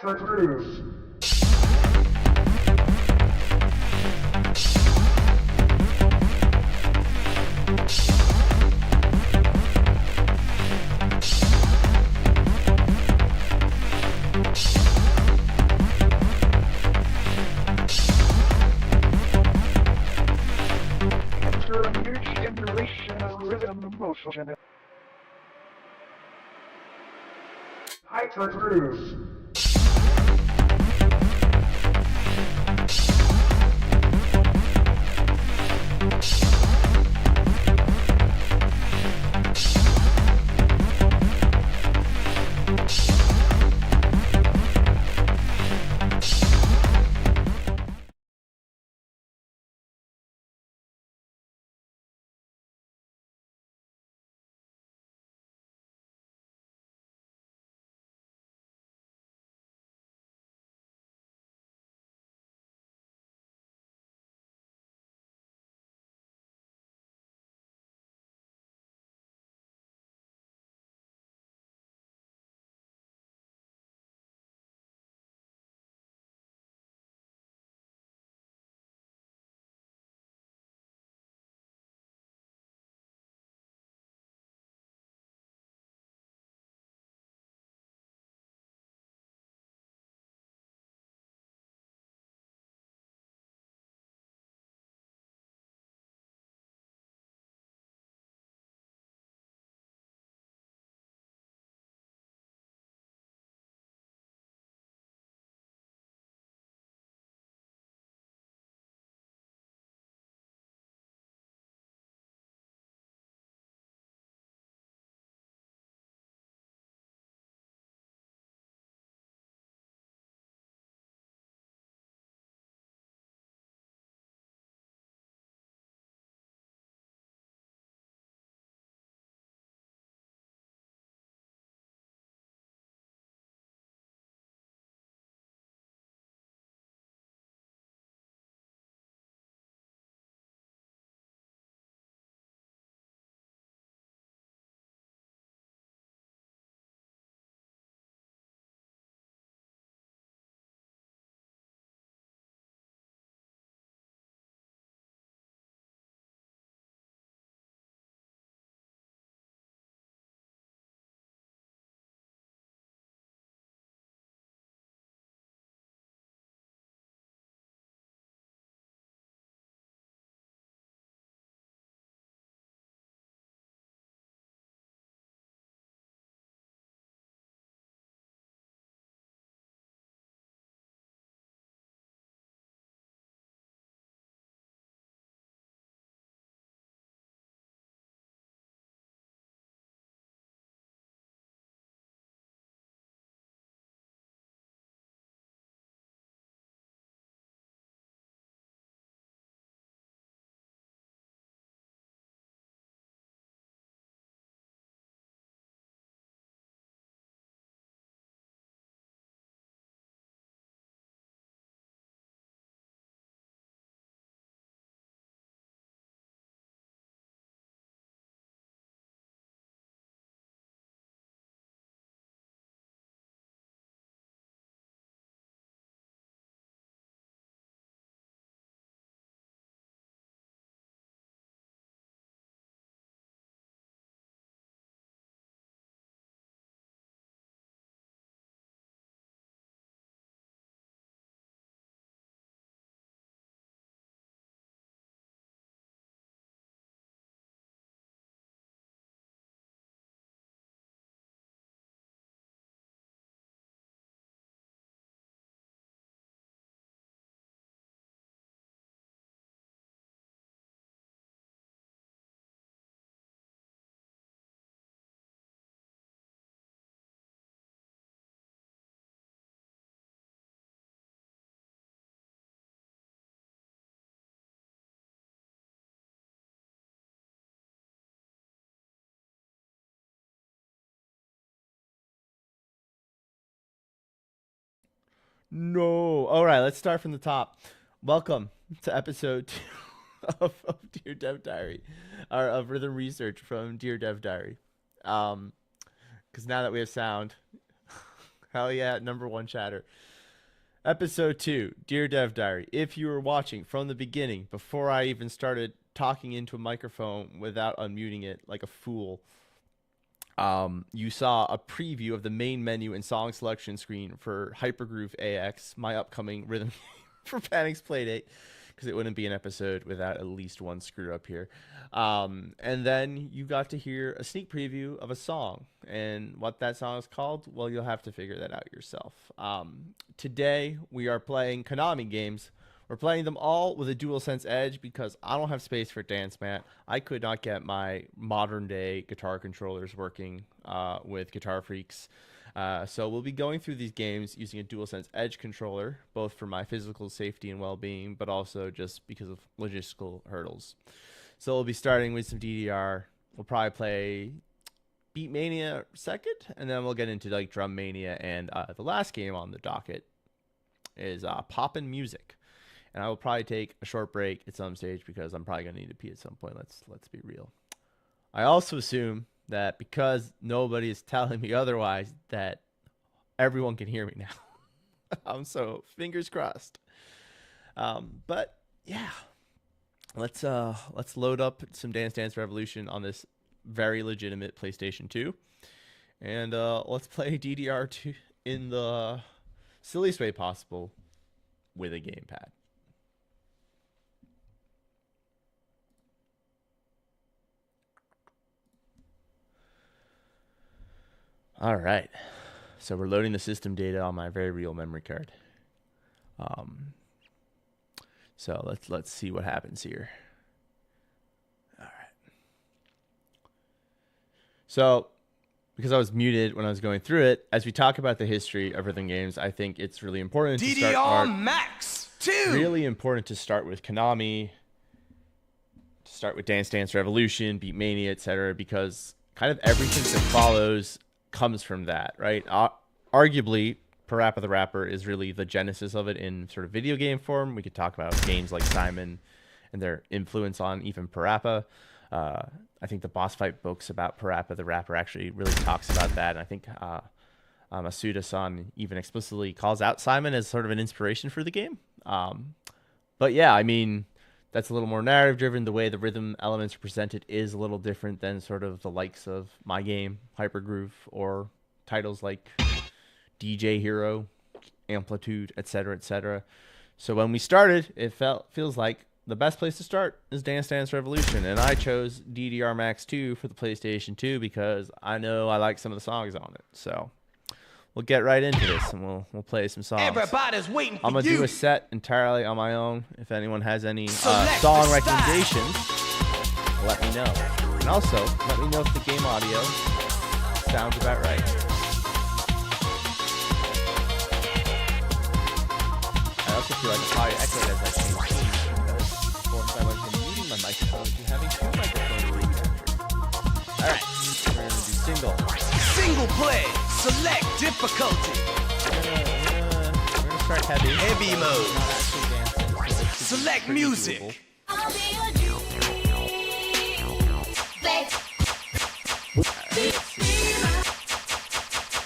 Turn Produce. Enter a new generation of rhythm emotion. High Turn Produce. No. All right, let's start from the top. Welcome to episode 2 of Dear Dev Diary, or of Rhythm Research from Dear Dev Diary. Because now that we have sound, Hell yeah, number one chatter. Episode 2, Dear Dev Diary. If you were watching from the beginning, before I even started talking into a microphone without unmuting it like a fool, you saw a preview of the main menu and song selection screen for Hypergroove AX, my upcoming rhythm game for Panic's Playdate, because it wouldn't be an episode without at least one screw up here. And then you got to hear a sneak preview of a song, and what that song is called, well, you'll have to figure that out yourself. Today we are playing Konami games. We're playing them all with a DualSense Edge because I don't have space for dance mat. I could not get my modern day guitar controllers working with Guitar Freaks. So we'll be going through these games using a DualSense Edge controller, both for my physical safety and well-being, but also just because of logistical hurdles. So we'll be starting with some DDR. We'll probably play BEMANI second, and then we'll get into like DrumMania, and the last game on the docket is Poppin' Music. And I will probably take a short break at some stage because I'm probably gonna need to pee at some point. Let's be real. I also assume that because nobody is telling me otherwise, that everyone can hear me now. So fingers crossed. But yeah, let's load up some Dance Dance Revolution on this very legitimate PlayStation 2, and let's play DDR2 in the silliest way possible with a gamepad. All right, so we're loading the system data on my very real memory card. So let's see what happens here. All right. So because I was muted when I was going through it, as we talk about the history of rhythm games, I think it's really important to start. DDR Max 2. Really important to start with Konami, to start with Dance Dance Revolution, BEMANI, etc., because kind of everything that follows comes from that, right? Arguably, Parappa the Rapper is really the genesis of it in sort of video game form. We could talk about games like Simon and their influence on even Parappa. I think the boss fight books about Parappa the Rapper actually really talks about that. And I think Masuda-san even explicitly calls out Simon as sort of an inspiration for the game. But yeah, I mean, that's a little more narrative driven. The way the rhythm elements are presented is a little different than sort of the likes of my game, Hypergroove, or titles like DJ Hero, Amplitude, etc., etc. So when we started, it feels like the best place to start is Dance Dance Revolution, and I chose DDR Max 2 for the PlayStation 2 because I know I like some of the songs on it. So we'll get right into this, and we'll play some songs. Everybody's waiting for I'm gonna you. do a set entirely on my own. If anyone has any Select song the recommendations, let me know. And also, let me know if the game audio sounds about right. I also feel like it's probably echoed as I change keys because, of course, I went from muting my microphone to having two microphones recaptured. Alright, we're going to do single. Single play. Select difficulty. We're gonna start heavy. Heavy mode. Not actually dancing, so it should be Select pretty music. doable. I'll be your new play.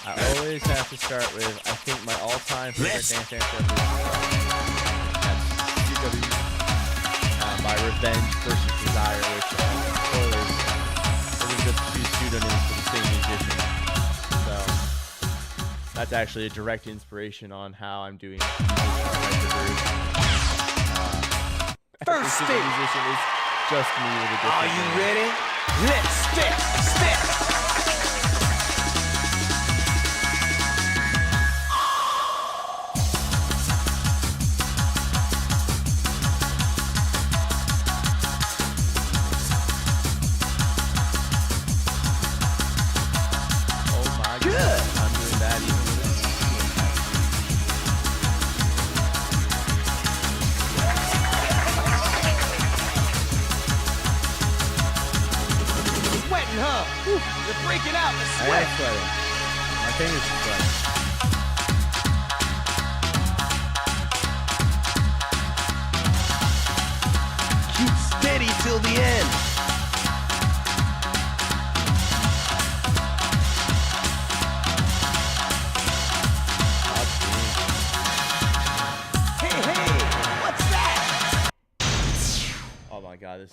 I always have to start with, I think, my all-time favorite Let's- Dance Dance Revolution song. That's CW, my Revenge versus Desire, which, spoilers, those are just two pseudonyms for the same musician. So, that's actually a direct inspiration on how I'm doing music on Hypergroove. First Every single stage. musician is just me with a different Are you name. ready? Let's step. Oh my Good. God, I'm doing that even with Sweating, huh? Whew, you're breaking out the I sweat. am sweating. My fingers are sweating. Keep steady till the end.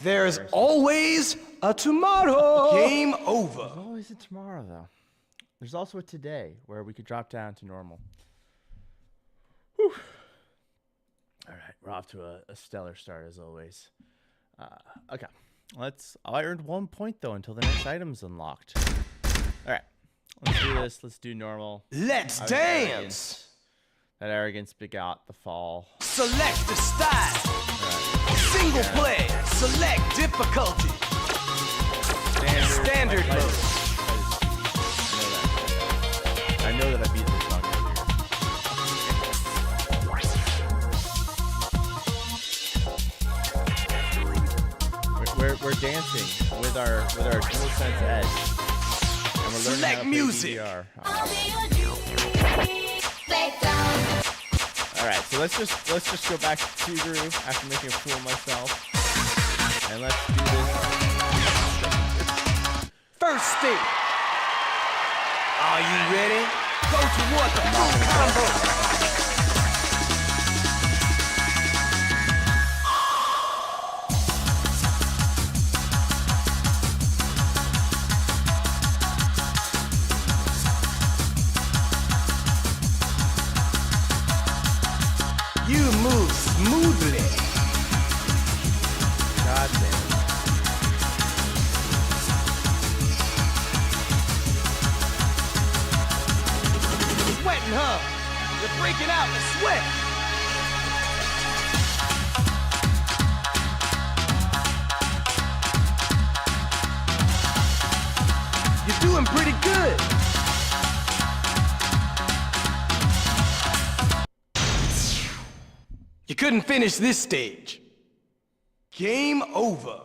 There's always a tomorrow. Game over. There's always a tomorrow, though. There's also a today where we could drop down to normal. Whew. All right, we're off to a stellar start as always. Okay, I earned 1 point though until the next item's unlocked. All right, let's do this. Let's do normal. Let's dance. That arrogance begot the fall. Select the style. Right. Single play. Select difficulty. Standard mode. I know that I beat this song earlier. We're dancing with our DualSense Edge, and we're learning how to play music. DDR. All right, so let's just go back to Two Groove after making a fool of myself, and let's do this. First stage. Are you ready? Go toward the full combo. You move smoothly. God damn. Sweating, huh? You're breaking out in sweat. You're doing pretty good. You couldn't finish this stage. Game over.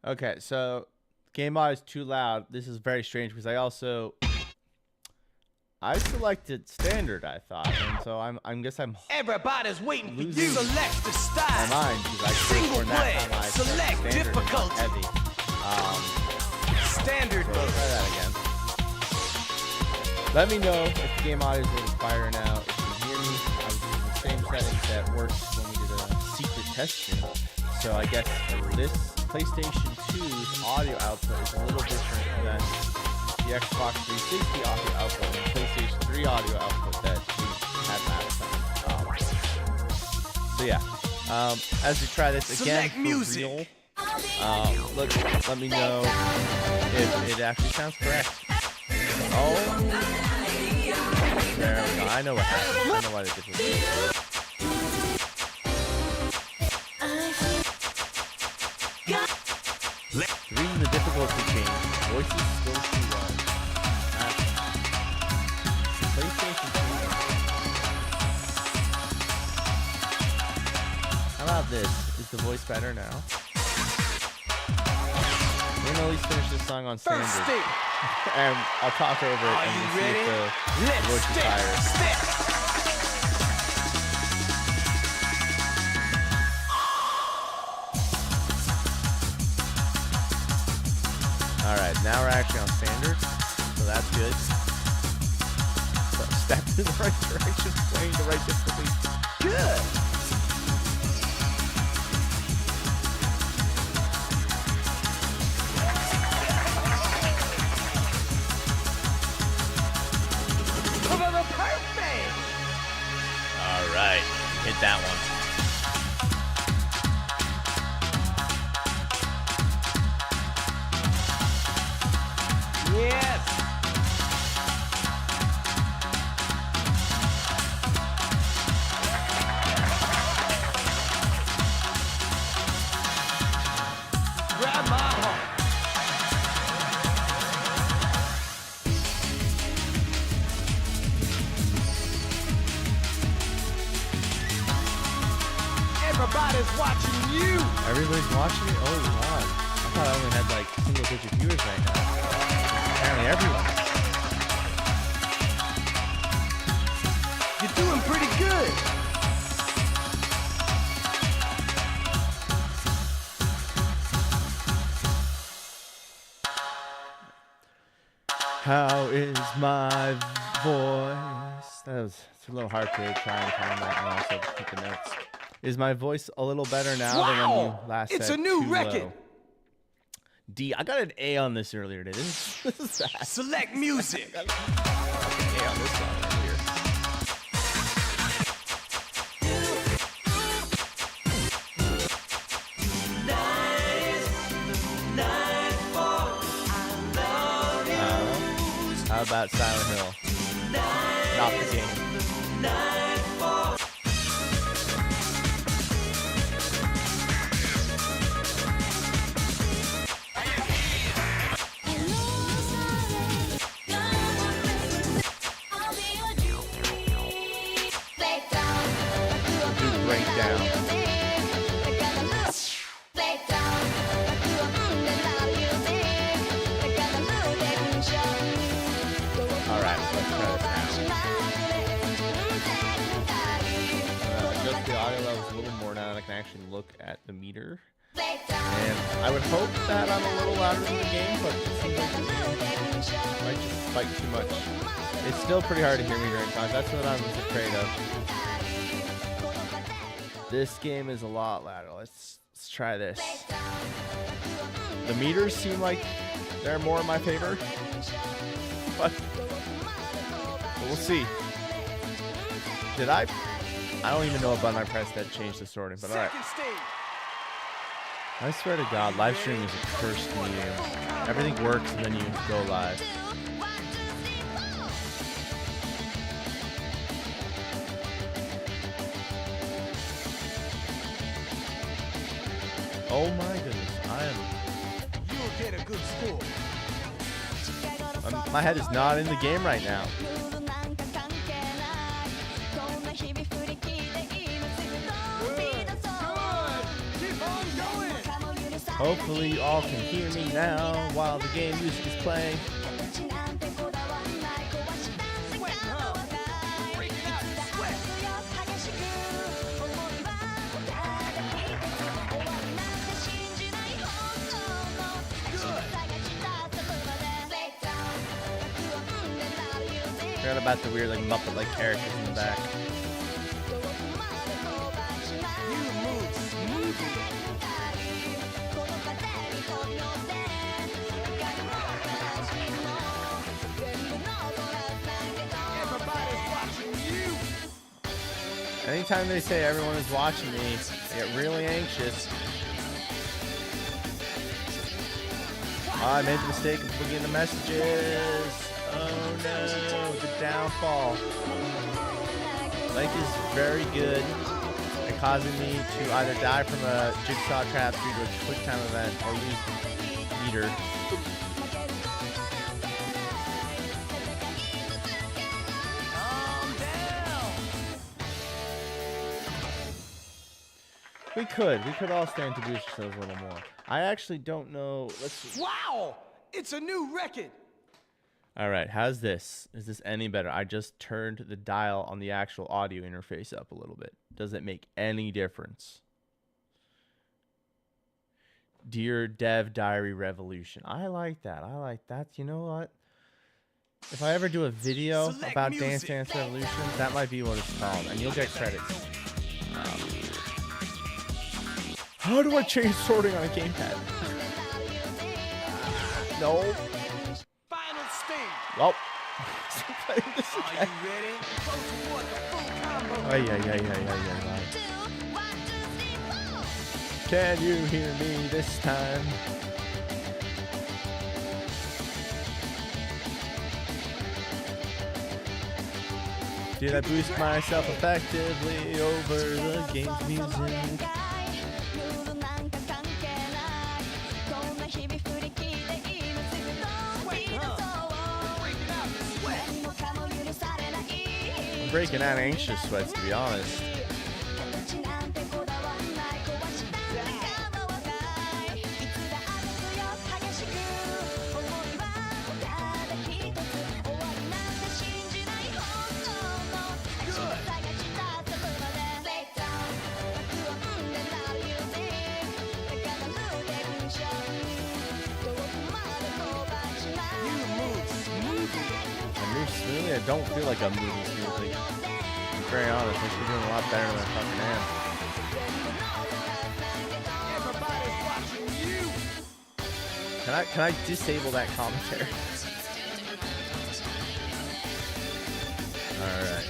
Okay, so game audio is too loud. This is very strange because I selected standard, I thought, and so I'm guess I'm Everybody's waiting for you. losing Select the my style. mind because I Single for that play. time I Select standard and not difficulty. heavy. Standard So mode. try that again. Let me know if the game audio is a little quieter now. If you can hear me, I was using the same settings that worked when we did a secret test stream. So I guess this PlayStation 2's audio output is a little different than the Xbox 360 audio output and PlayStation 3 audio output that we had last time. So yeah, as we try this again Select for music. real, let me know if it actually sounds correct. Oh, there we go. I know what happened. I know why they did this. The reason the difficulty changed, voice is still too low. PlayStation 2. How about this? Is the voice better now? We're gonna at least finish this song on standard. First stage. And I'll talk over it Are and you we'll see ready? if the Let's voice is step, higher. step. Alright, now we're actually on standard, so that's good. So step in the right direction, playing the right difficulty. Good. Perfect. Alright, hit that one. Yes. Grab my heart. Everybody's watching you. Everybody's watching it? Oh god. I thought I only had like single digit viewers right now. Apparently everyone. You're doing pretty good. How is my voice It's a little hard to try and time that and also keep the notes. Is my voice a little better now than when you last It's said a new too record. low? D. I got an A on this earlier today. This is bad. Select music. A on this song right here. How about Silent Hill? Not the game. Do the breakdown. Alright, let's try this now. Adjust the audio levels a little more now that I can actually look at the meter. And I would hope that I'm a little louder than the game, but it seems like the game might just spike too much. It's still pretty hard to hear me during times. That's what I'm afraid of. This game is a lot louder. Let's try this. The meters seem like they're more in my favor, but we'll see. Did I don't even know what button I pressed that changed the sorting, but alright. I swear to God, live streaming is a cursed medium. Everything works and then you go live. Oh my goodness, You'll get a good score. my head is not in the game right now. Hopefully you all can hear me now while the game music is playing. Forgot about the weird like Muppet-like characters in the back. Anytime they say everyone is watching me, I get really anxious. Oh, I made the mistake of looking at the messages. Oh no, the downfall. Link is very good at causing me to either die from a jigsaw trap due to a quick time event or lose meter. We could all stand to boost ourselves a little more. I actually don't know. Let's. Wow! It's a new record. All right, how's this? Is this any better? I just turned the dial on the actual audio interface up a little bit. Does it make any difference? Dear Dev Diary Revolution. I like that. I like that. You know what? If I ever do a video about Dance Dance Revolution, that might be what it's called, and you'll get credits. How do I change sorting on a gamepad? No. Final stage. Well. Are you ready? Go to what the full combo. Ay. Can you hear me this time? Did I boost myself effectively over the game's music? I'm breaking out anxious sweats, to be honest. I move smoothly. I don't feel like I'm moving smoothly. very honest. I should be doing a lot better than I fucking am. Can I disable that commentary? All right.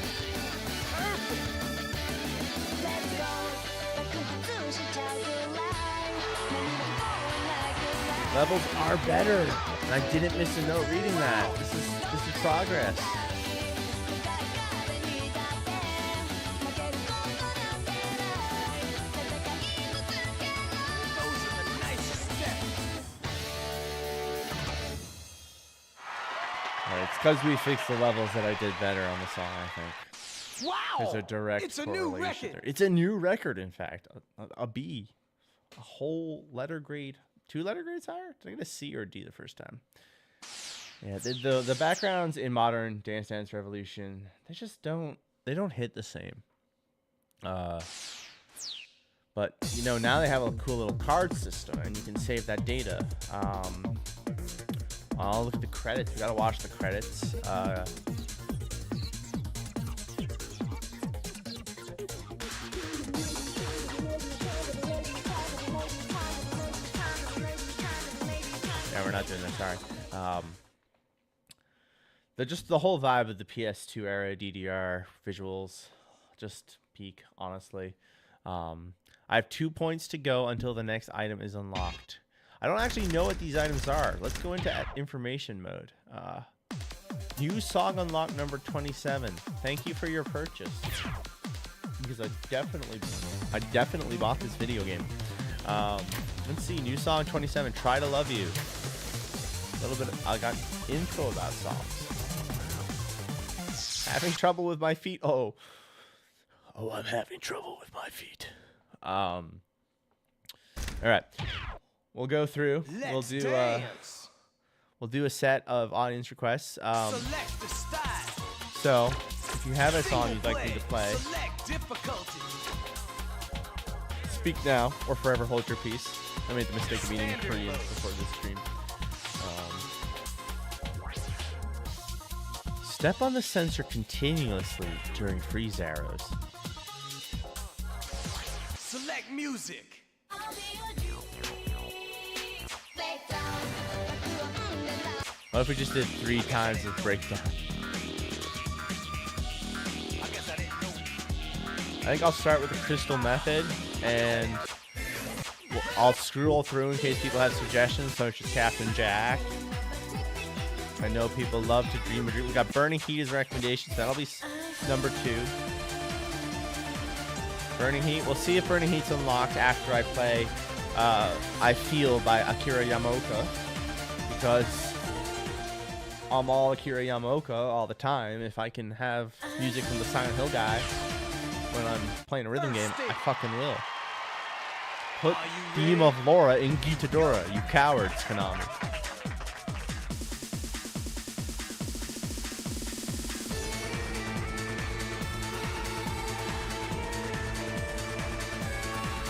Levels are better, and I didn't miss a note reading that. This is progress. It's because we fixed the levels that I did better on the song, I think. Wow! There's a direct It's a correlation new record. there. It's a new record, in fact. A B. A whole letter grade. 2 letter grades higher? Did I get a C or a D the first time? Yeah, the backgrounds in modern Dance Dance Revolution, they just don't hit the same. But you know, now they have a cool little card system, and you can save that data. Oh, look at the credits. We gotta watch the credits. Yeah, we're not doing that. Sorry. The whole vibe of the PS2 era DDR visuals, just peak, honestly. I have 2 points to go until the next item is unlocked. I don't actually know what these items are. Let's go into information mode. New song unlock number 27. Thank you for your purchase. Because I definitely bought this video game. Let's see, new song 27. Try to Love You. A little bit. I got info about songs. Having trouble with my feet. Oh, I'm having trouble with my feet. All right. We'll go through. We'll do a set of audience requests. So, if you have a song you'd like me to play, speak now or forever hold your peace. I made the mistake of eating Korean before this stream. Step on the sensor continuously during freeze arrows. Select music. What if we just did 3 times of breakdown? I think I'll start with the crystal method, and I'll scroll through in case people have suggestions, such as Captain Jack. I know people love to dream a dream. We got Burning Heat as recommendations. That'll be number 2. Burning Heat. We'll see if Burning Heat's unlocked after I play I Feel by Akira Yamaoka, because I'm all Akira Yamaoka all the time. If I can have music from the Silent Hill guy when I'm playing a rhythm game, I fucking will. Put Theme of Laura in Gitadora, you cowards, Konami.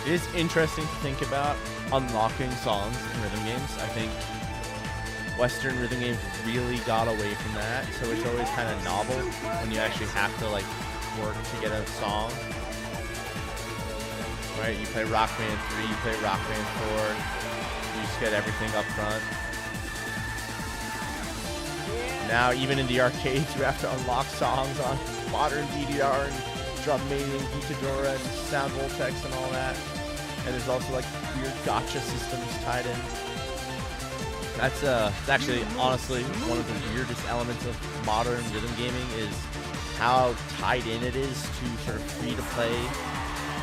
It is interesting to think about unlocking songs in rhythm games. I think Western rhythm games really got away from that, so it's always kind of novel when you actually have to like work to get a song. Right? You play Rock Band 3, you play Rock Band 4, you just get everything up front. Now, even in the arcades, you have to unlock songs on modern DDR and DrumMania and Gitadora and Sound Voltex and all that. And there's also like weird gotcha systems tied in. That's actually, honestly, one of the weirdest elements of modern rhythm gaming is how tied in it is to sort of free-to-play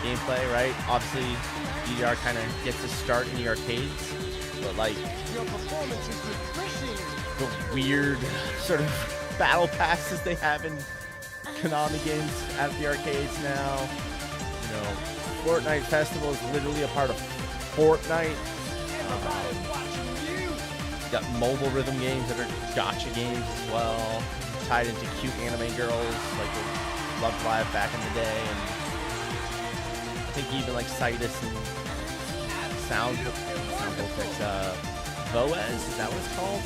gameplay, right? Obviously, DDR kind of gets a start in the arcades, but like the weird sort of battle passes they have in Konami games at the arcades now. You know, Fortnite Festival is literally a part of Fortnite. You got mobile rhythm games that are gotcha games as well, tied into cute anime girls like with Love Live back in the day, and I think even like Citus and Sound Voltex, Voez, is that what it's called?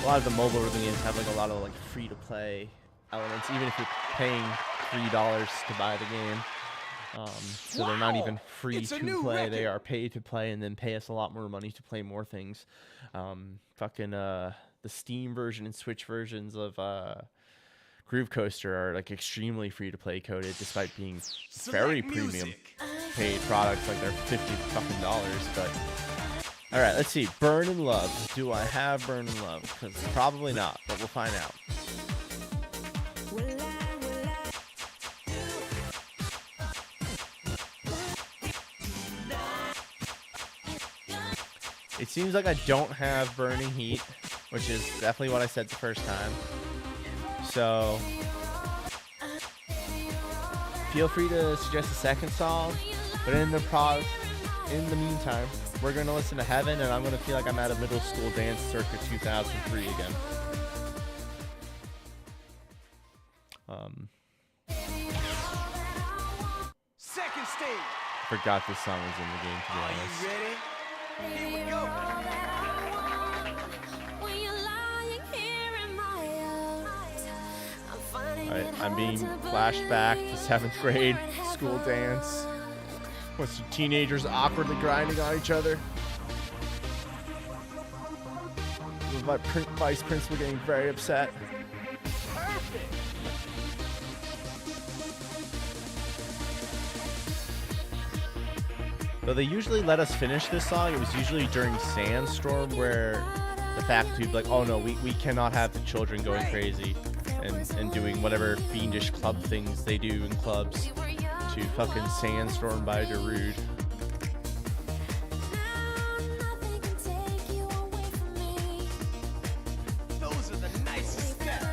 A lot of the mobile rhythm games have like a lot of like free-to-play elements, even if you're paying $3 to buy the game. So they're not even free to play. They are pay to play and then pay us a lot more money to play more things. The Steam version and Switch versions of Groove Coaster are like extremely free to play coded, despite being very premium paid products. Like they're $50 But all right, let's see. Burn in Love. Do I have Burn in Love? Because probably not, but we'll find out. It seems like I don't have Burning Heat, which is definitely what I said the first time. So feel free to suggest a second song, but in the meantime, we're gonna listen to Heaven, and I'm gonna feel like I'm at a middle school dance circa 2003 again. Second stage. Forgot this song was in the game, to be honest. Are you ready? Here we go. Alright, I'm being flashed back to 7th grade school dance. With some teenagers awkwardly grinding on each other. With my vice principal getting very upset. Perfect. Though they usually let us finish this song, it was usually during Sandstorm where the faculty would be like, oh no, we cannot have the children going crazy and doing whatever fiendish club things they do in clubs to fucking Sandstorm by Darude. Those are the nicest steps.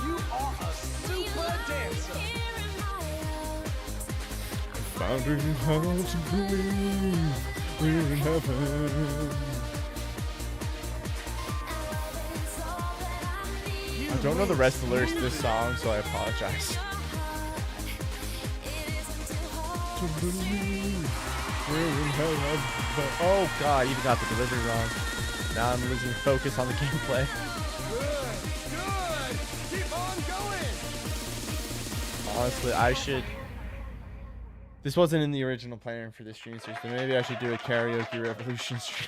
You are a super dancer. Found it hard to believe in heaven. I don't know the rest of the lyrics to this song, so I apologize. To believe in heaven. Oh god, I even got the delivery wrong. Now I'm losing focus on the gameplay. Good. Keep on going. Honestly, I should... This wasn't in the original plan for this stream, so maybe I should do a karaoke revolution stream.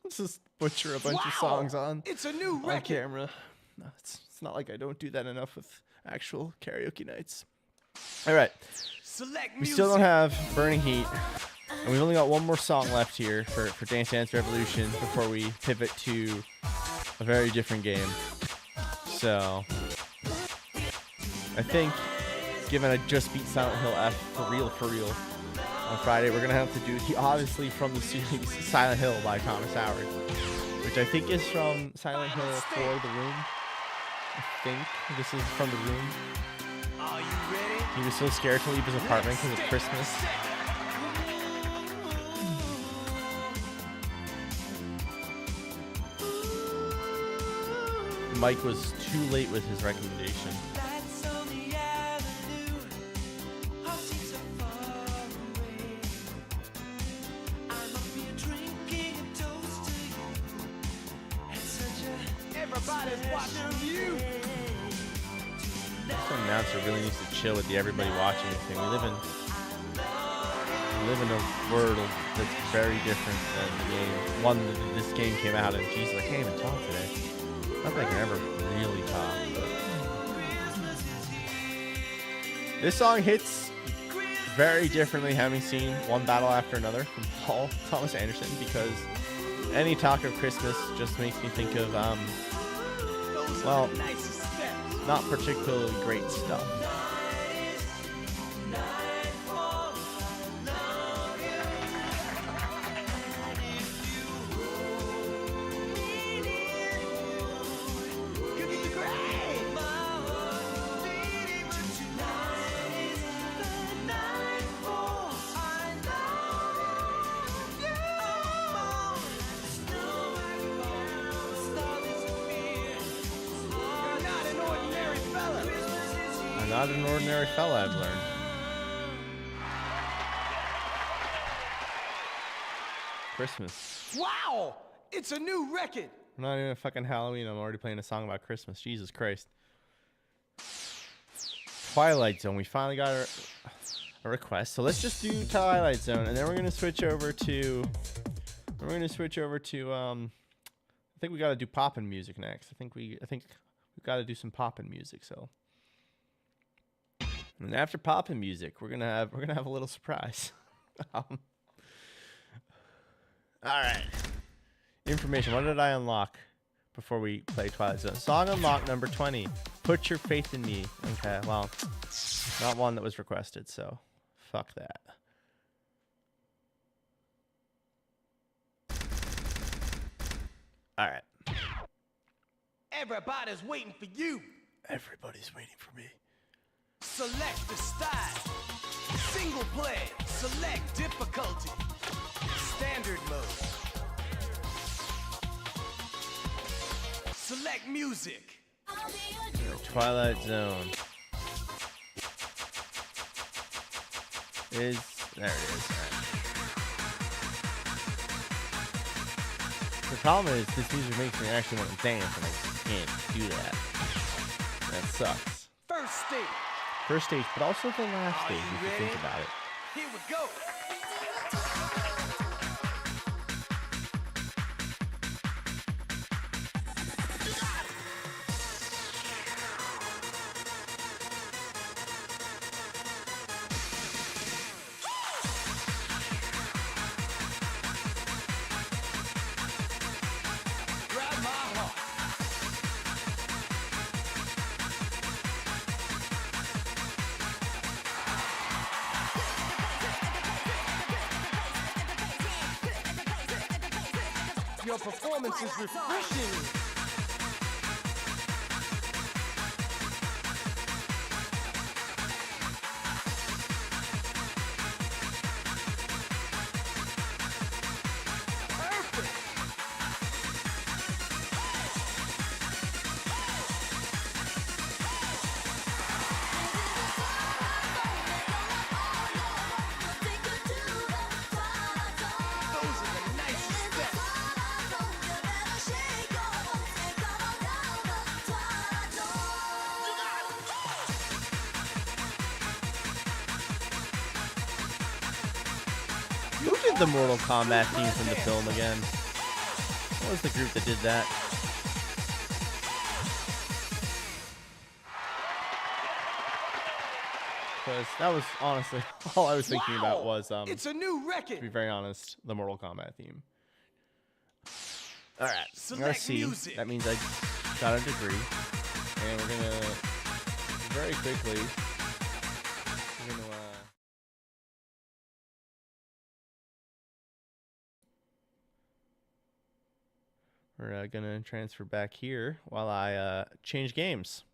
Let's just butcher a bunch of songs on It's a new on record. camera. No, it's not like I don't do that enough with actual karaoke nights. All right, Select we music. still don't have Burning Heat, and we've only got one more song left here for Dance Dance Revolution before we pivot to a very different game. So I think, given I just beat Silent Hill F for real on Friday, we're gonna have to do the obviously from the series Silent Hill by Thomas Howard, which I think is from Silent Hill 4 The Room. I think this is from The Room. Are you ready? He was so scared to leave his apartment because of Christmas. Mike was too late with his recommendation. Everybody's watching you. This announcer really needs to chill with the everybody watching thing. We live in a world that's very different than the game. One that this game came out in. Jesus, I can't even talk today. Not that I can ever really talk. But this song hits very differently, having seen one battle after another from Paul Thomas Anderson, because any talk of Christmas just makes me think of well, not particularly great stuff. Not an ordinary fella, I've learned. Christmas. Wow! It's a new record! We're not even fucking Halloween. I'm already playing a song about Christmas. Jesus Christ. Twilight Zone. We finally got a request. So let's just do Twilight Zone, and then we're gonna switch over to. I think we got to do poppin' music next. I think we got to do some poppin' music. So, and after poppin' music, we're gonna have a little surprise. All right. Information. What did I unlock before we play Twilight Zone? Song unlock number 20. Put your faith in me. Okay. Well, not one that was requested. So, fuck that. All right. Everybody's waiting for you. Everybody's waiting for me. Select the style. Single play. Select difficulty. Standard mode. Select music. Twilight Zone. There it is. All right. The problem is this music makes me actually want to dance, and I can't do that. That sucks. First stage. First stage, but also the last stage, you if you think ready? about it. Here we go. Grab my heart. Your performance is refreshing. Perfect. Those are the nicest steps. Who did the Mortal Kombat theme from the film again? What was the group that did that? Because that was honestly all I was thinking about was It's a new to be record. very honest, the Mortal Kombat theme. All right, Select let's see. music. That means I got a degree, and we're gonna very quickly. We're gonna transfer back here while I change games.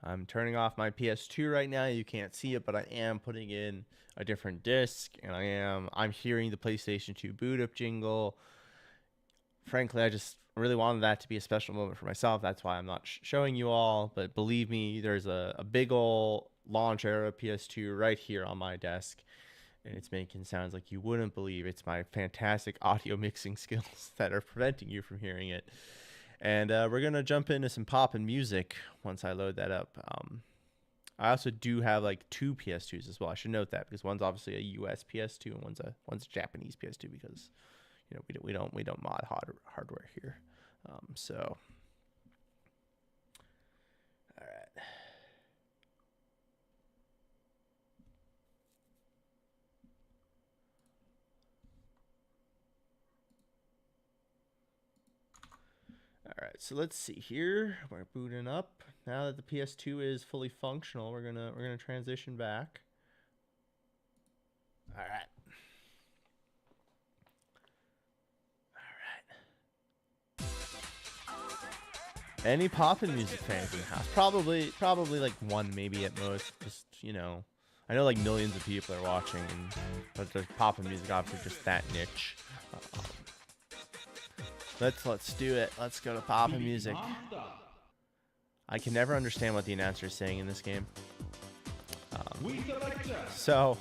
I'm turning off my PS2 right now. You can't see it, but I am putting in a different disc, and I'm hearing the PlayStation 2 boot up jingle. Frankly, I just really wanted that to be a special moment for myself. That's why I'm not showing you all. But believe me, there's a big ol' launch era PS2 right here on my desk, and it's making sounds like you wouldn't believe. It's my fantastic audio mixing skills that are preventing you from hearing it. And we're going to jump into some poppin' music once I load that up. I also do have like two PS2s as well. I should note that because one's obviously a US PS2 and one's a Japanese PS2 because you know we don't mod hardware here. So all right. All right, so let's see here. We're booting up. Now that the PS2 is fully functional, we're gonna transition back. All right. All right. Any poppin' music fans in the house? Probably like one, maybe at most. Just I know like millions of people are watching, but the poppin' music obviously just that niche. Let's do it. Let's go to poppin' music. I can never understand what the announcer is saying in this game. So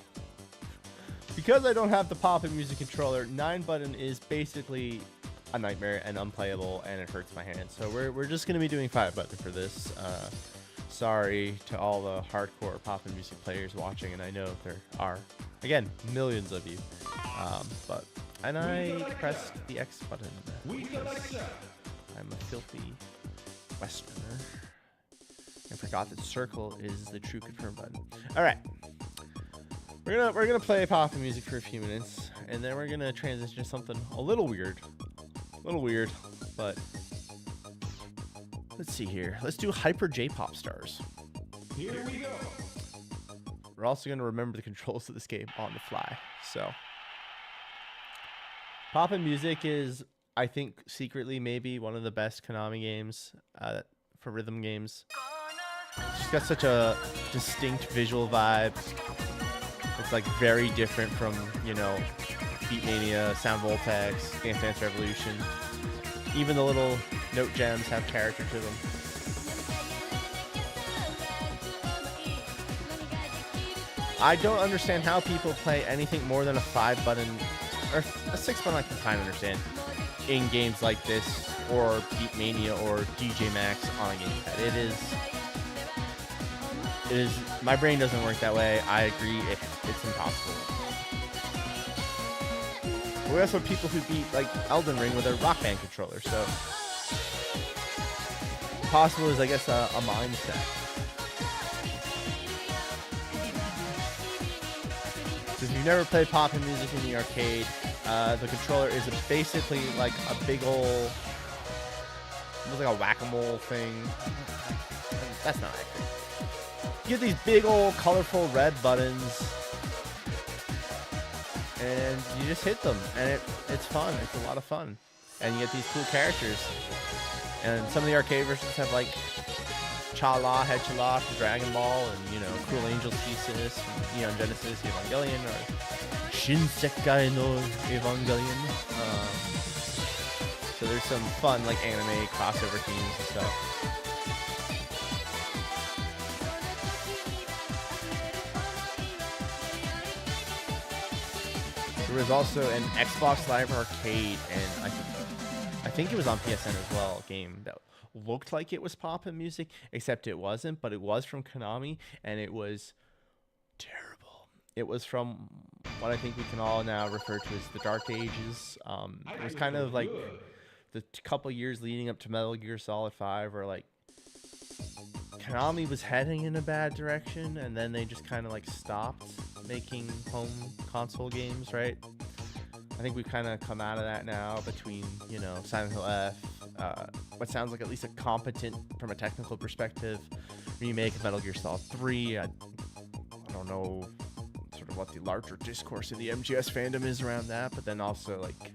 Because I don't have the Pop-In Music controller, 9-button is basically a nightmare and unplayable, and it hurts my hands. So we're just going to be doing 5-button for this. Sorry to all the hardcore Pop-In Music players watching, and I know there are, again, millions of you. And I pressed the X button because I'm a filthy Westerner. I forgot that circle is the true confirm button. All right. We're gonna play Pop-In Music for a few minutes, and then we're gonna transition to something a little weird, but let's see here. Let's do Hyper J-Pop Stars. Here we go. We're also gonna remember the controls of this game on the fly. So, Pop-In Music is, I think, secretly maybe one of the best Konami games for rhythm games. It's just got such a distinct visual vibe. It's like very different from, you know, BeatMania, Sound Voltex, Dance Dance Revolution. Even the little note gems have character to them. I don't understand how people play anything more than a 5-button or a 6-button. I can kind of understand in games like this or BeatMania or DJ Max on a gamepad. It is. My brain doesn't work that way. I agree. It's impossible. We also have people who beat like Elden Ring with a Rock Band controller. So impossible is, I guess, a mindset. So if you've never played Pop-In Music in the arcade, the controller is basically like a big old, almost like a whack-a-mole thing. That's not accurate. You get these big old colorful red buttons, and you just hit them, and it's fun. It's a lot of fun, and you get these cool characters. And some of the arcade versions have like Chala, Head Chala from Dragon Ball, and you know, Cruel Angel Thesis from Neon Genesis Evangelion, or Shinsekai no Evangelion. So there's some fun like anime crossover themes and stuff. There was also an Xbox Live Arcade, and I think it was on PSN as well, a game that looked like it was Pop-In Music, except it wasn't, but it was from Konami, and it was terrible. It was from what I think we can all now refer to as the Dark Ages. It was kind of like the couple years leading up to Metal Gear Solid 5, where like Konami was heading in a bad direction, and then they just kind of like stopped making home console games, right? I think we've kind of come out of that now between, you know, Silent Hill F, what sounds like at least a competent, from a technical perspective, remake of Metal Gear Solid 3. I don't know sort of what the larger discourse in the MGS fandom is around that, but then also like,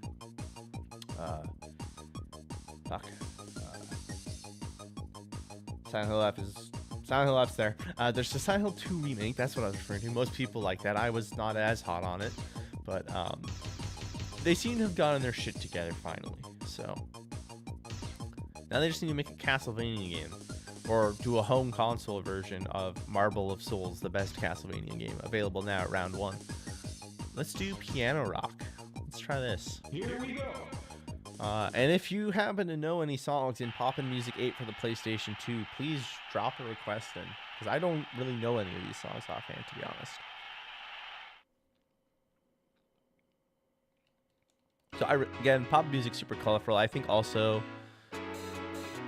Silent Hill F's there. There's the Silent Hill 2 remake. That's what I was referring to. Most people like that. I was not as hot on it, but they seem to have gotten their shit together finally. So now they just need to make a Castlevania game, or do a home console version of Marble of Souls, the best Castlevania game, available now at round 1. Let's do Piano Rock. Let's try this. Here we go. And if you happen to know any songs in Pop-In Music 8 for the PlayStation 2, please drop a request in, because I don't really know any of these songs offhand, to be honest. So again, Pop-In Music super colorful. I think also,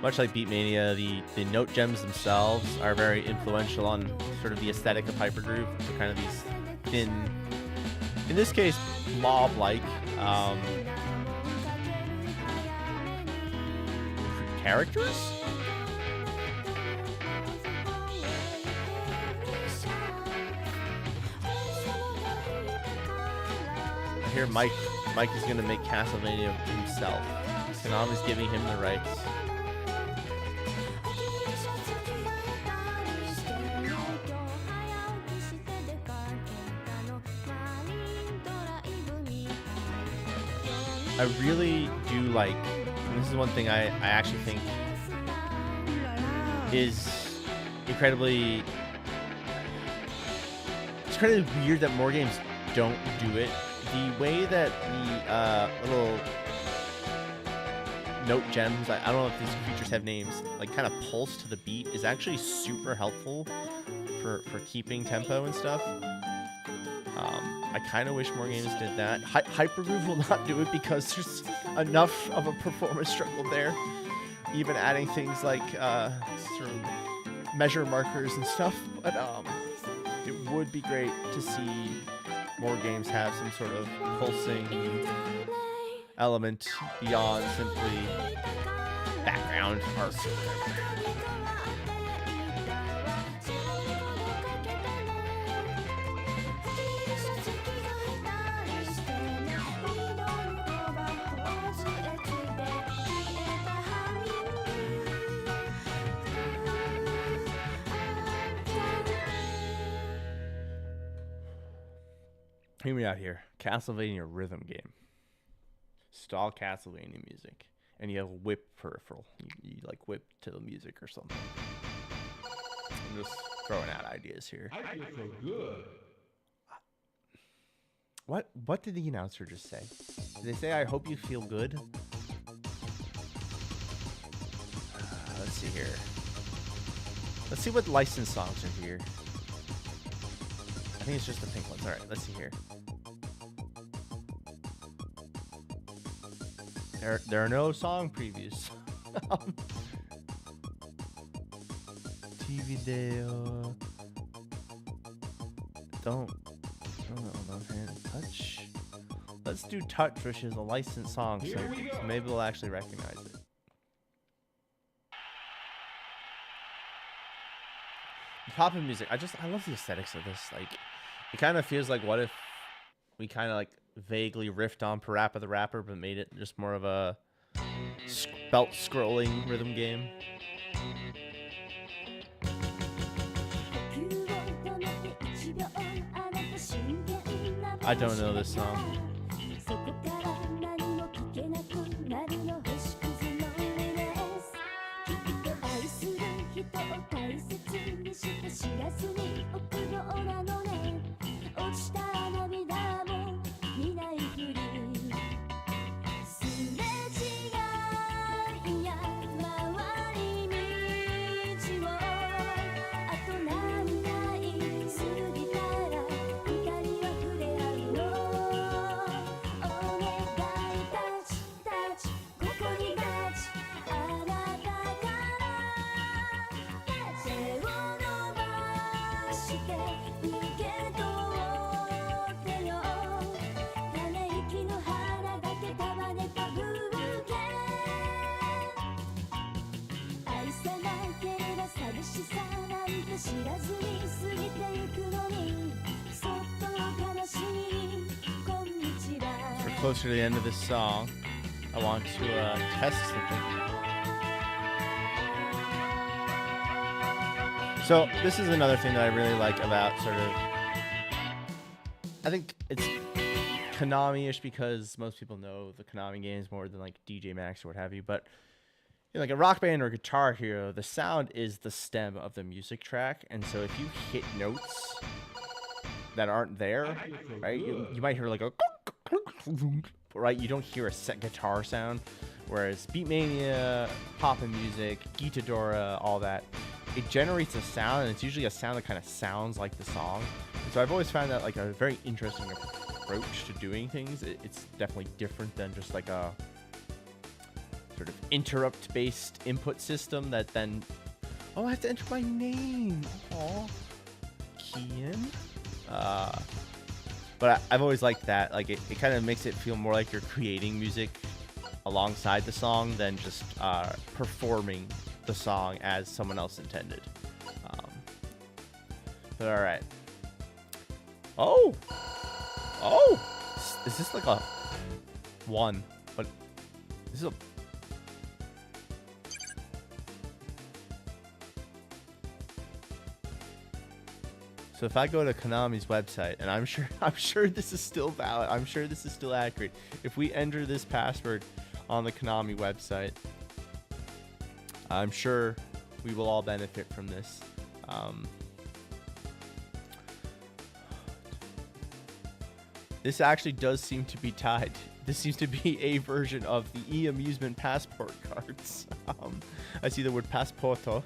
much like BeatMania, the note gems themselves are very influential on sort of the aesthetic of Hypergroove. So kind of these thin, in this case, blob-like characters? I hear Mike is gonna make Castlevania himself. Konami's giving him the rights. I really do like, and this is one thing I actually think is incredibly weird that more games don't do it. The way that the little note gems, I don't know if these features have names, like kind of pulse to the beat is actually super helpful for keeping tempo and stuff. I kind of wish more games did that. Hypergroove will not do it because there's enough of a performance struggle there. Even adding things like sort of measure markers and stuff, but it would be great to see more games have some sort of pulsing element beyond simply background art. Hear me out here. Castlevania rhythm game. Stall Castlevania music. And you have a whip peripheral. You like whip to the music or something. I'm just throwing out ideas here. I feel so good. What did the announcer just say? Did they say, I hope you feel good? Let's see here. Let's see what licensed songs are here. I think it's just the pink ones. Alright, let's see here. There are no song previews. TV video. Don't touch. Let's do touch, which is a licensed song, so maybe we'll actually recognize it. Pop-in music. I love the aesthetics of this. Like, it kind of feels like what if we kind of like vaguely riffed on Parappa the Rapper, but made it just more of a belt scrolling rhythm game. I don't know this song. Closer to the end of this song, I want to test something. So this is another thing that I really like about sort of, I think it's Konami-ish because most people know the Konami games more than like DJ Max or what have you, but you know, like a Rock Band or Guitar Hero, the sound is the stem of the music track, and so if you hit notes that aren't there, right, you might hear like a right, you don't hear a set guitar sound, whereas BeatMania, Pop-in music, Gitadora, all that, it generates a sound, and it's usually a sound that kind of sounds like the song. And so I've always found that like a very interesting approach to doing things. It's definitely different than just like a sort of interrupt-based input system that then, oh, I have to enter my name. Aw, Kian. But I've always liked that. Like, it kind of makes it feel more like you're creating music alongside the song than just performing the song as someone else intended. But all right. Oh! Is this like a one? But this is a... So if I go to Konami's website, and I'm sure this is still valid, I'm sure this is still accurate. If we enter this password on the Konami website, I'm sure we will all benefit from this. This actually does seem to be tied. This seems to be a version of the e-amusement passport cards. I see the word passporto.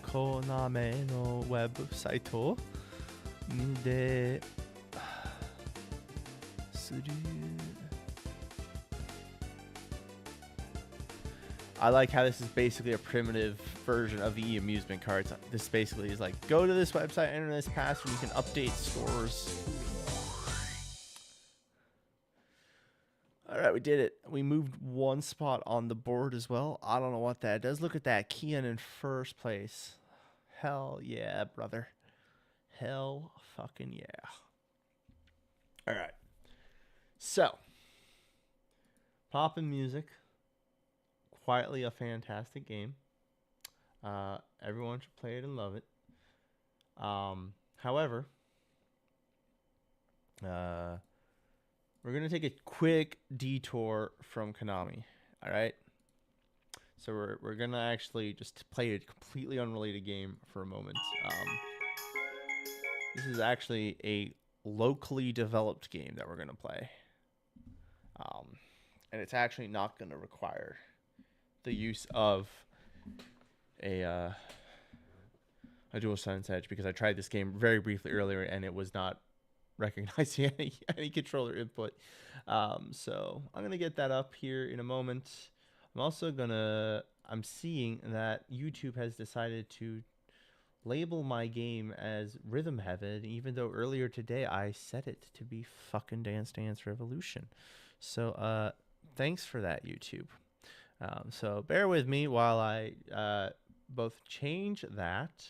Konami no website de I like how this is basically a primitive version of the e-amusement cards. This basically is like, go to this website, enter this password, you can update scores. All right, we did it. We moved one spot on the board as well. I don't know what that does. Look at that. Kian in first place. Hell yeah, brother. Hell fucking yeah. All right. So, poppin' music. Quietly a fantastic game. Everyone should play it and love it. However, we're going to take a quick detour from Konami. All right? So we're going to actually just play a completely unrelated game for a moment. This is actually a locally developed game that we're going to play. And it's actually not going to require the use of a DualSense Edge, because I tried this game very briefly earlier and it was not recognizing any controller input. So I'm gonna get that up here in a moment. I'm seeing that YouTube has decided to label my game as Rhythm Heaven, even though earlier today I set it to be fucking Dance Dance Revolution. So thanks for that, YouTube. So bear with me while I both change that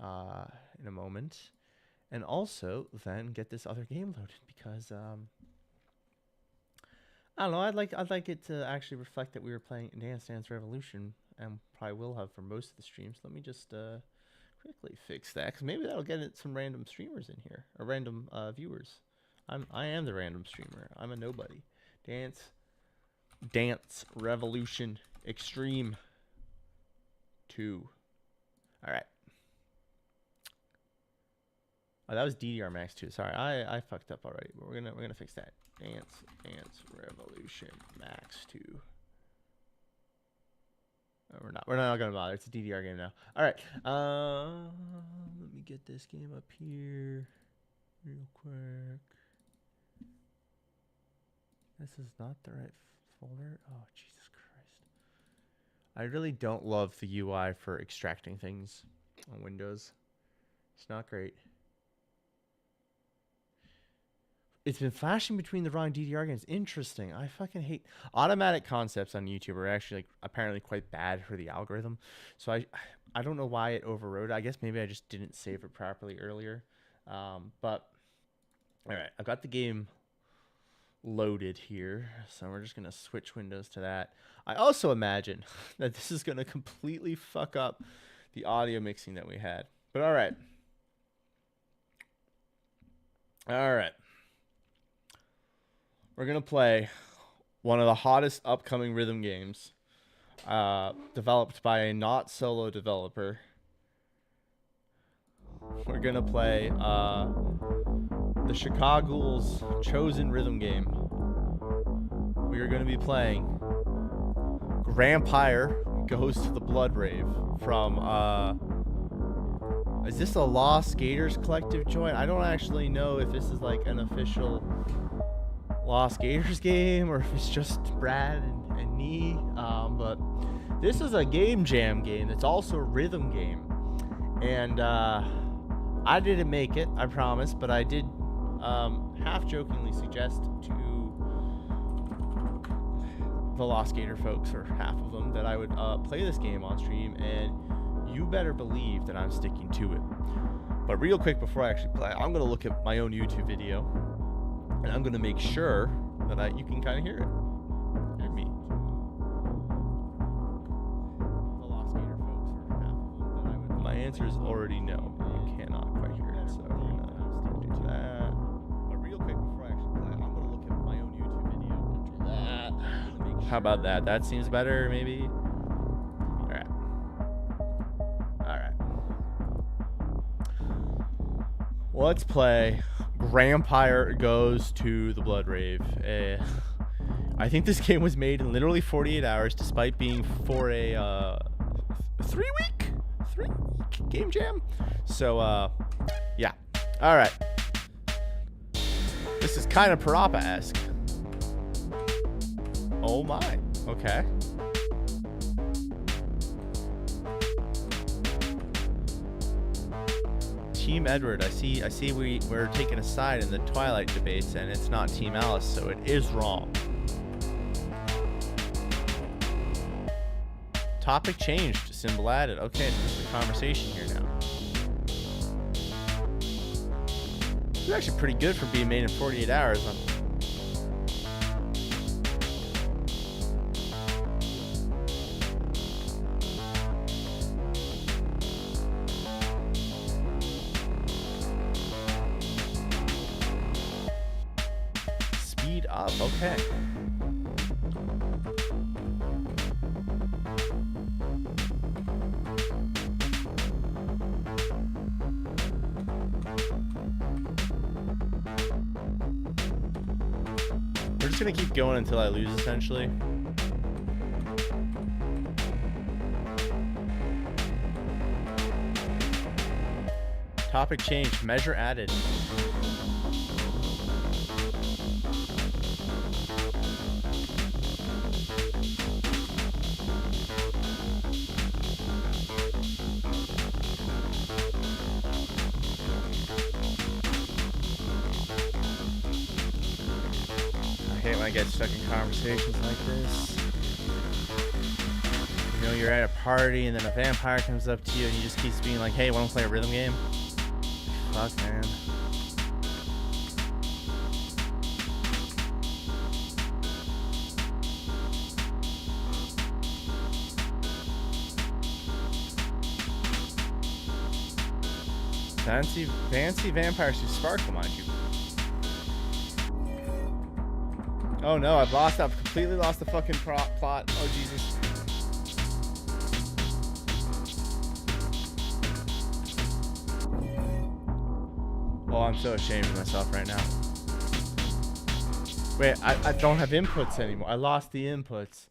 in a moment, and also then get this other game loaded, because I don't know, I'd like it to actually reflect that we were playing Dance Dance Revolution, and probably will have for most of the streams. Let me just quickly fix that, because maybe that'll get some random streamers in here, or random viewers. I am the random streamer. I'm a nobody. Dance Revolution Extreme 2. All right. Oh, that was DDR Max 2. Sorry, I fucked up already, but we're gonna fix that. Dance Revolution Max 2. Oh, we're not gonna bother. It's a DDR game now. All right. Let me get this game up here real quick. This is not the right folder. Oh, Jesus Christ. I really don't love the UI for extracting things on Windows. It's not great. It's been flashing between the wrong DDR games. Interesting. I fucking hate automatic concepts on YouTube are actually apparently quite bad for the algorithm. So I don't know why it overrode. I guess maybe I just didn't save it properly earlier. But all right, I've got the game loaded here, so we're just gonna switch windows to that. I also imagine that this is gonna completely fuck up the audio mixing that we had, but all right, we're gonna play one of the hottest upcoming rhythm games, developed by a not solo developer. We're gonna play the Chicago's chosen rhythm game. We are going to be playing Grampire Goes to the Blood Rave from, is this a Lost Gators Collective joint? I don't actually know if this is like an official Lost Gators game or if it's just Brad and me, but this is a game jam game. It's also a rhythm game, and I didn't make it, I promise, but I did half-jokingly suggest to the Lost Gator folks, or half of them, that I would play this game on stream, and you better believe that I'm sticking to it. But real quick before I actually play, I'm going to look at my own YouTube video, and I'm going to make sure that you can kind of hear it. Hear me. The Lost Gator folks, or half of them, that I would... My answer is already no. You cannot quite hear it, so we're going to stick to that. How about that? That seems better, maybe? Alright. Let's play Grampire Goes to the Blood Rave. I think this game was made in literally 48 hours, despite being for a 3-week game jam. So, yeah. All right. This is kind of Parappa-esque. Oh my. Okay. Team Edward. I see we're taking a side in the Twilight debates, and it's not Team Alice, so it is wrong. Topic changed. Symbol added. Okay, so there's a conversation here now. It's actually pretty good for being made in 48 hours. Speed up. Okay. We're just gonna keep going until I lose, essentially. Topic changed. Measure added. I hate when I get stuck in conversations like this. You know, you're at a party and then a vampire comes up to you and he just keeps being like, hey, wanna play a rhythm game? Fuck, man. Fancy vampires who sparkle, mind you. Oh no, I've completely lost the fucking plot. Oh Jesus. Oh, I'm so ashamed of myself right now. Wait, I don't have inputs anymore. I lost the inputs.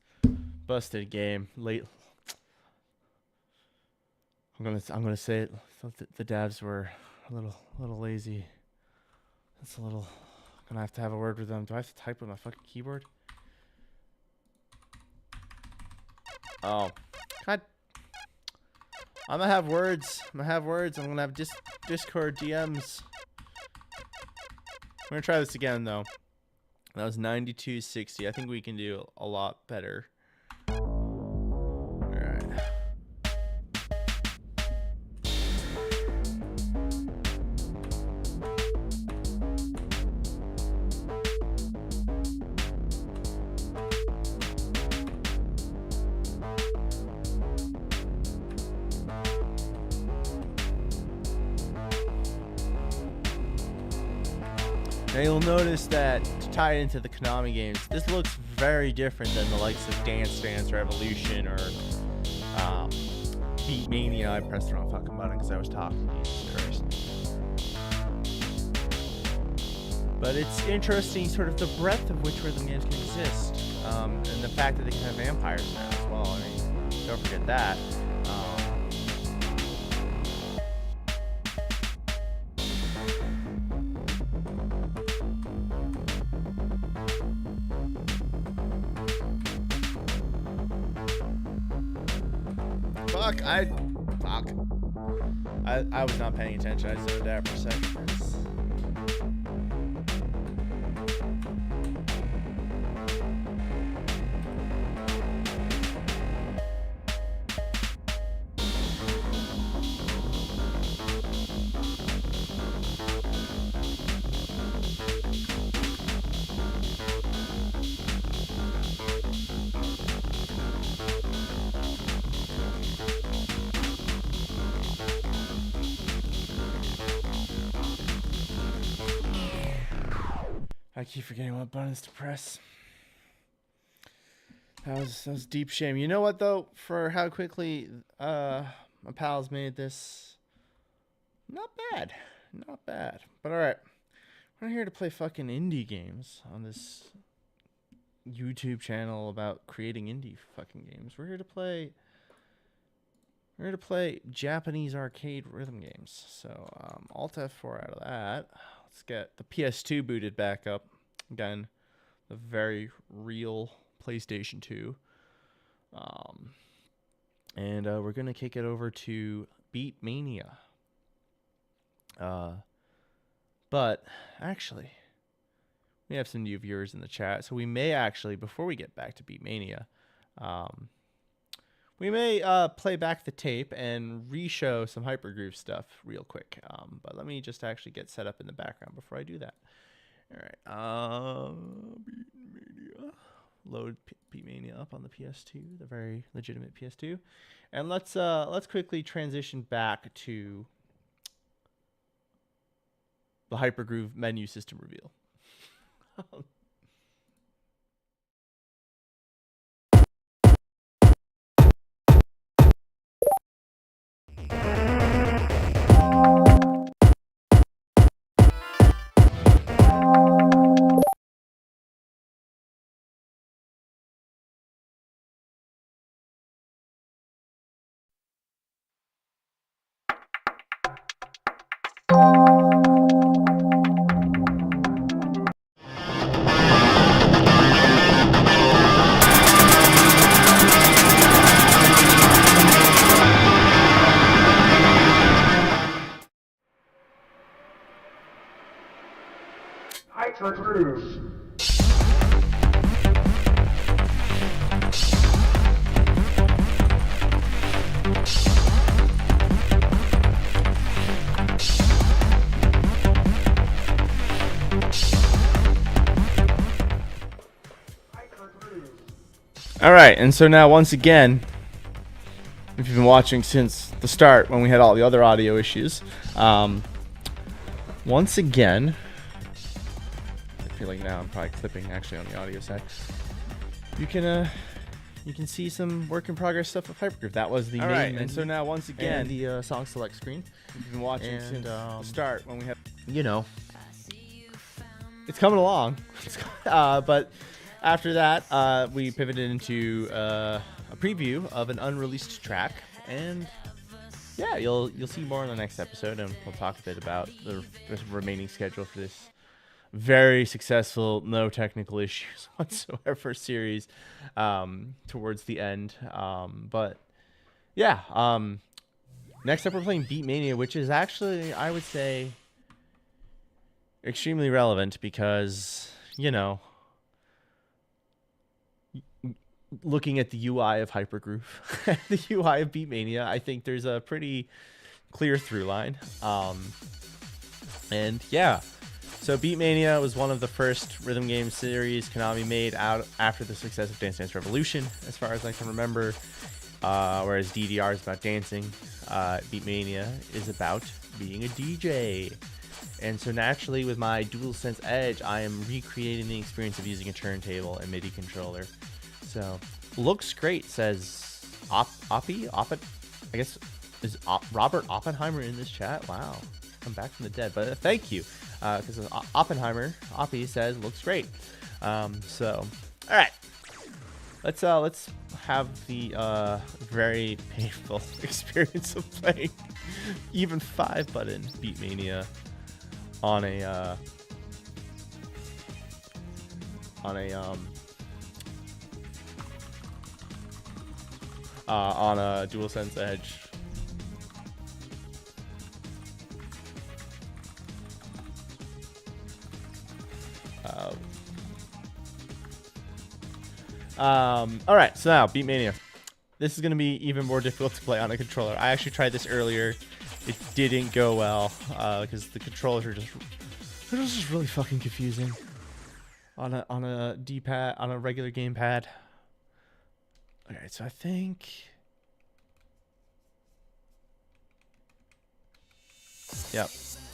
Busted game. Late. I'm gonna say it. The devs were a little lazy. That's a little. Gonna have to have a word with them. Do I have to type with my fucking keyboard? Oh, God. I'm gonna have words. I'm gonna have Discord DMs. I'm gonna try this again though. That was 9260. I think we can do a lot better. All right. Now you'll notice that to tie it into the Konami games, this looks very different than the likes of Dance Dance Revolution or BEMANI. I pressed the wrong fucking button because I was talking. Jesus Christ. But it's interesting, sort of the breadth of which rhythm games can exist, and the fact that they can have vampires now as well. I mean, don't forget that. Fuck. I was not paying attention. I zoned out for a second. I keep forgetting what buttons to press. That was deep shame. You know what though? For how quickly my pals made this, not bad. Not bad. But all right. We're not here to play fucking indie games on this YouTube channel about creating indie fucking games. We're here to play Japanese arcade rhythm games. So Alt F4 out of that. Let's get the PS2 booted back up. Again, the very real PlayStation 2. And we're going to kick it over to BeatMania. But actually, we have some new viewers in the chat, so we may actually, before we get back to BeatMania, we may play back the tape and re-show some Hypergroove stuff real quick. But let me just actually get set up in the background before I do that. All right, BeatMania. Load BeatMania up on the PS2, the very legitimate PS2, and let's quickly transition back to the Hypergroove menu system reveal. Hypergroove. All right, and so now once again, if you've been watching since the start when we had all the other audio issues, once again, I feel like now I'm probably clipping actually on the audio side. You can see some work in progress stuff with Hypergroove. That was the main menu. And so now once again, the song select screen. If you've been watching since the start when we had, it's coming along. But after that, we pivoted into a preview of an unreleased track, and yeah, you'll see more in the next episode, and we'll talk a bit about the remaining schedule for this very successful, no technical issues whatsoever series towards the end. But yeah, next up we're playing BeatMania, which is actually, I would say, extremely relevant because, looking at the UI of Hypergroove, the UI of BeatMania, I think there's a pretty clear through line. And yeah, so BeatMania was one of the first rhythm game series Konami made out after the success of Dance Dance Revolution, as far as I can remember. Whereas DDR is about dancing, BeatMania is about being a DJ. And so naturally, with my DualSense Edge, I am recreating the experience of using a turntable and MIDI controller. So, looks great, says Oppie? I guess, is Robert Oppenheimer in this chat? Wow, come back from the dead. But thank you, because Oppenheimer, Oppie says, looks great. So, all right. Let's have the very painful experience of playing even 5-button BeatMania on a DualSense Edge. All right, so now BeatMania. This is going to be even more difficult to play on a controller. I actually tried this earlier. It didn't go well because the controllers are just really fucking confusing on a D-pad, on a regular gamepad. All right, so I think, yep.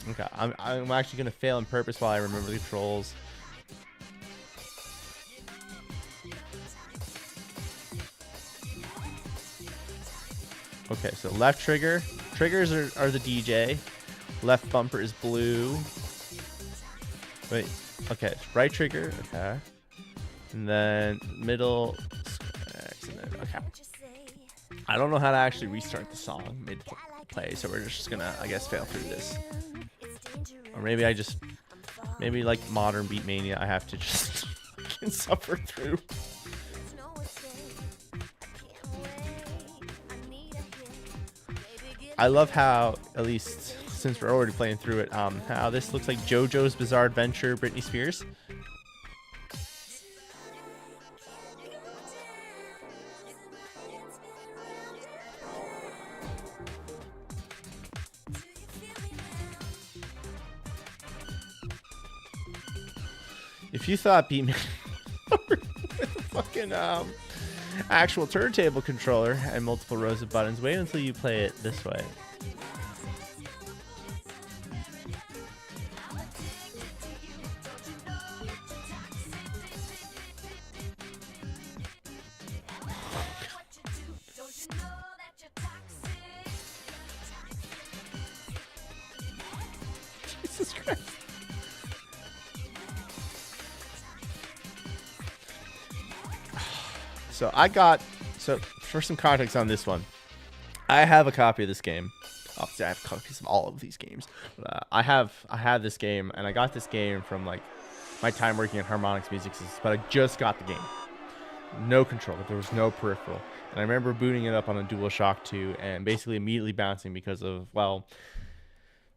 Okay, I'm actually gonna fail on purpose while I remember the controls. Okay, so left triggers are the DJ. Left bumper is blue. Wait, okay, right trigger, okay. And then middle, X, and then, okay. I don't know how to actually restart the song mid-play, so we're just gonna, I guess, fail through this. Or maybe maybe like modern BeatMania, I have to just suffer through. I love how, at least since we're already playing through it, how this looks like JoJo's Bizarre Adventure, Britney Spears. If you thought BeatMania with a fucking actual turntable controller and multiple rows of buttons, wait until you play it this way. Jesus Christ. So for some context on this one, I have a copy of this game. Obviously, I have copies of all of these games. I have this game, and I got this game from like my time working at Harmonix Music Systems, but I just got the game. No controller, there was no peripheral, and I remember booting it up on a DualShock 2 and basically immediately bouncing because of, well,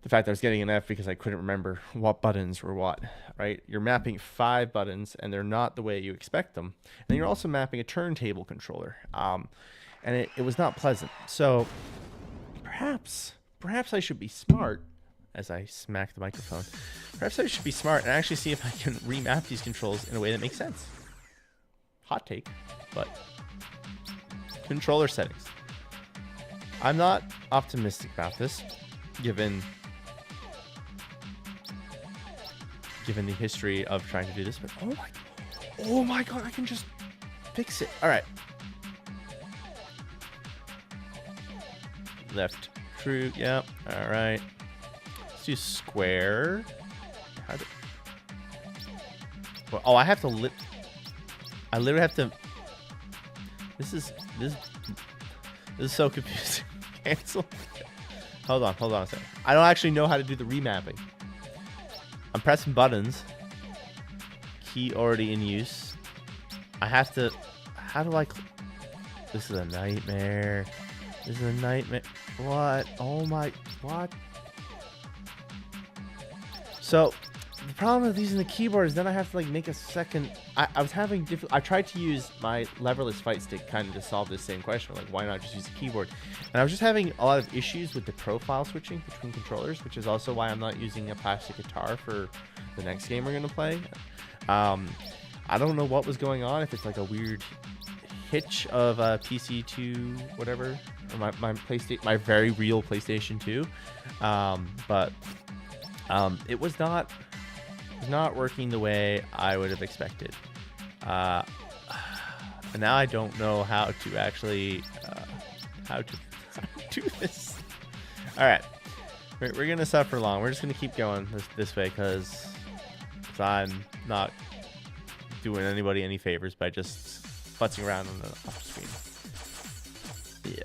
the fact that I was getting an F because I couldn't remember what buttons were what, right? You're mapping 5 buttons, and they're not the way you expect them. And then you're also mapping a turntable controller, and it was not pleasant. So perhaps I should be smart, as I smack the microphone. Perhaps I should be smart and actually see if I can remap these controls in a way that makes sense. Hot take, but controller settings. I'm not optimistic about this, given the history of trying to do this, but oh my god, I can just fix it. All right. Left, true, yep. All right. Let's do square. Well, oh, I have to I literally have to. This is so confusing. Cancel. Hold on a second. I don't actually know how to do the remapping. I'm pressing buttons. Key already in use. I have to. How do I? This is a nightmare. This is a nightmare. What? Oh my. What? So, the problem with using the keyboard is then I have to like make a second. I was having I tried to use my leverless fight stick kind of to solve this same question. Like, why not just use the keyboard? And I was just having a lot of issues with the profile switching between controllers, which is also why I'm not using a plastic guitar for the next game we're gonna play. I don't know what was going on. If it's like a weird hitch of PC2 whatever, or my PlayStation, my very real PlayStation 2, but it was not working the way I would have expected. And now I don't know how to actually how to do this. All right, we're gonna suffer long. We're just gonna keep going this way because I'm not doing anybody any favors by just futzing around on the off screen. Yeah,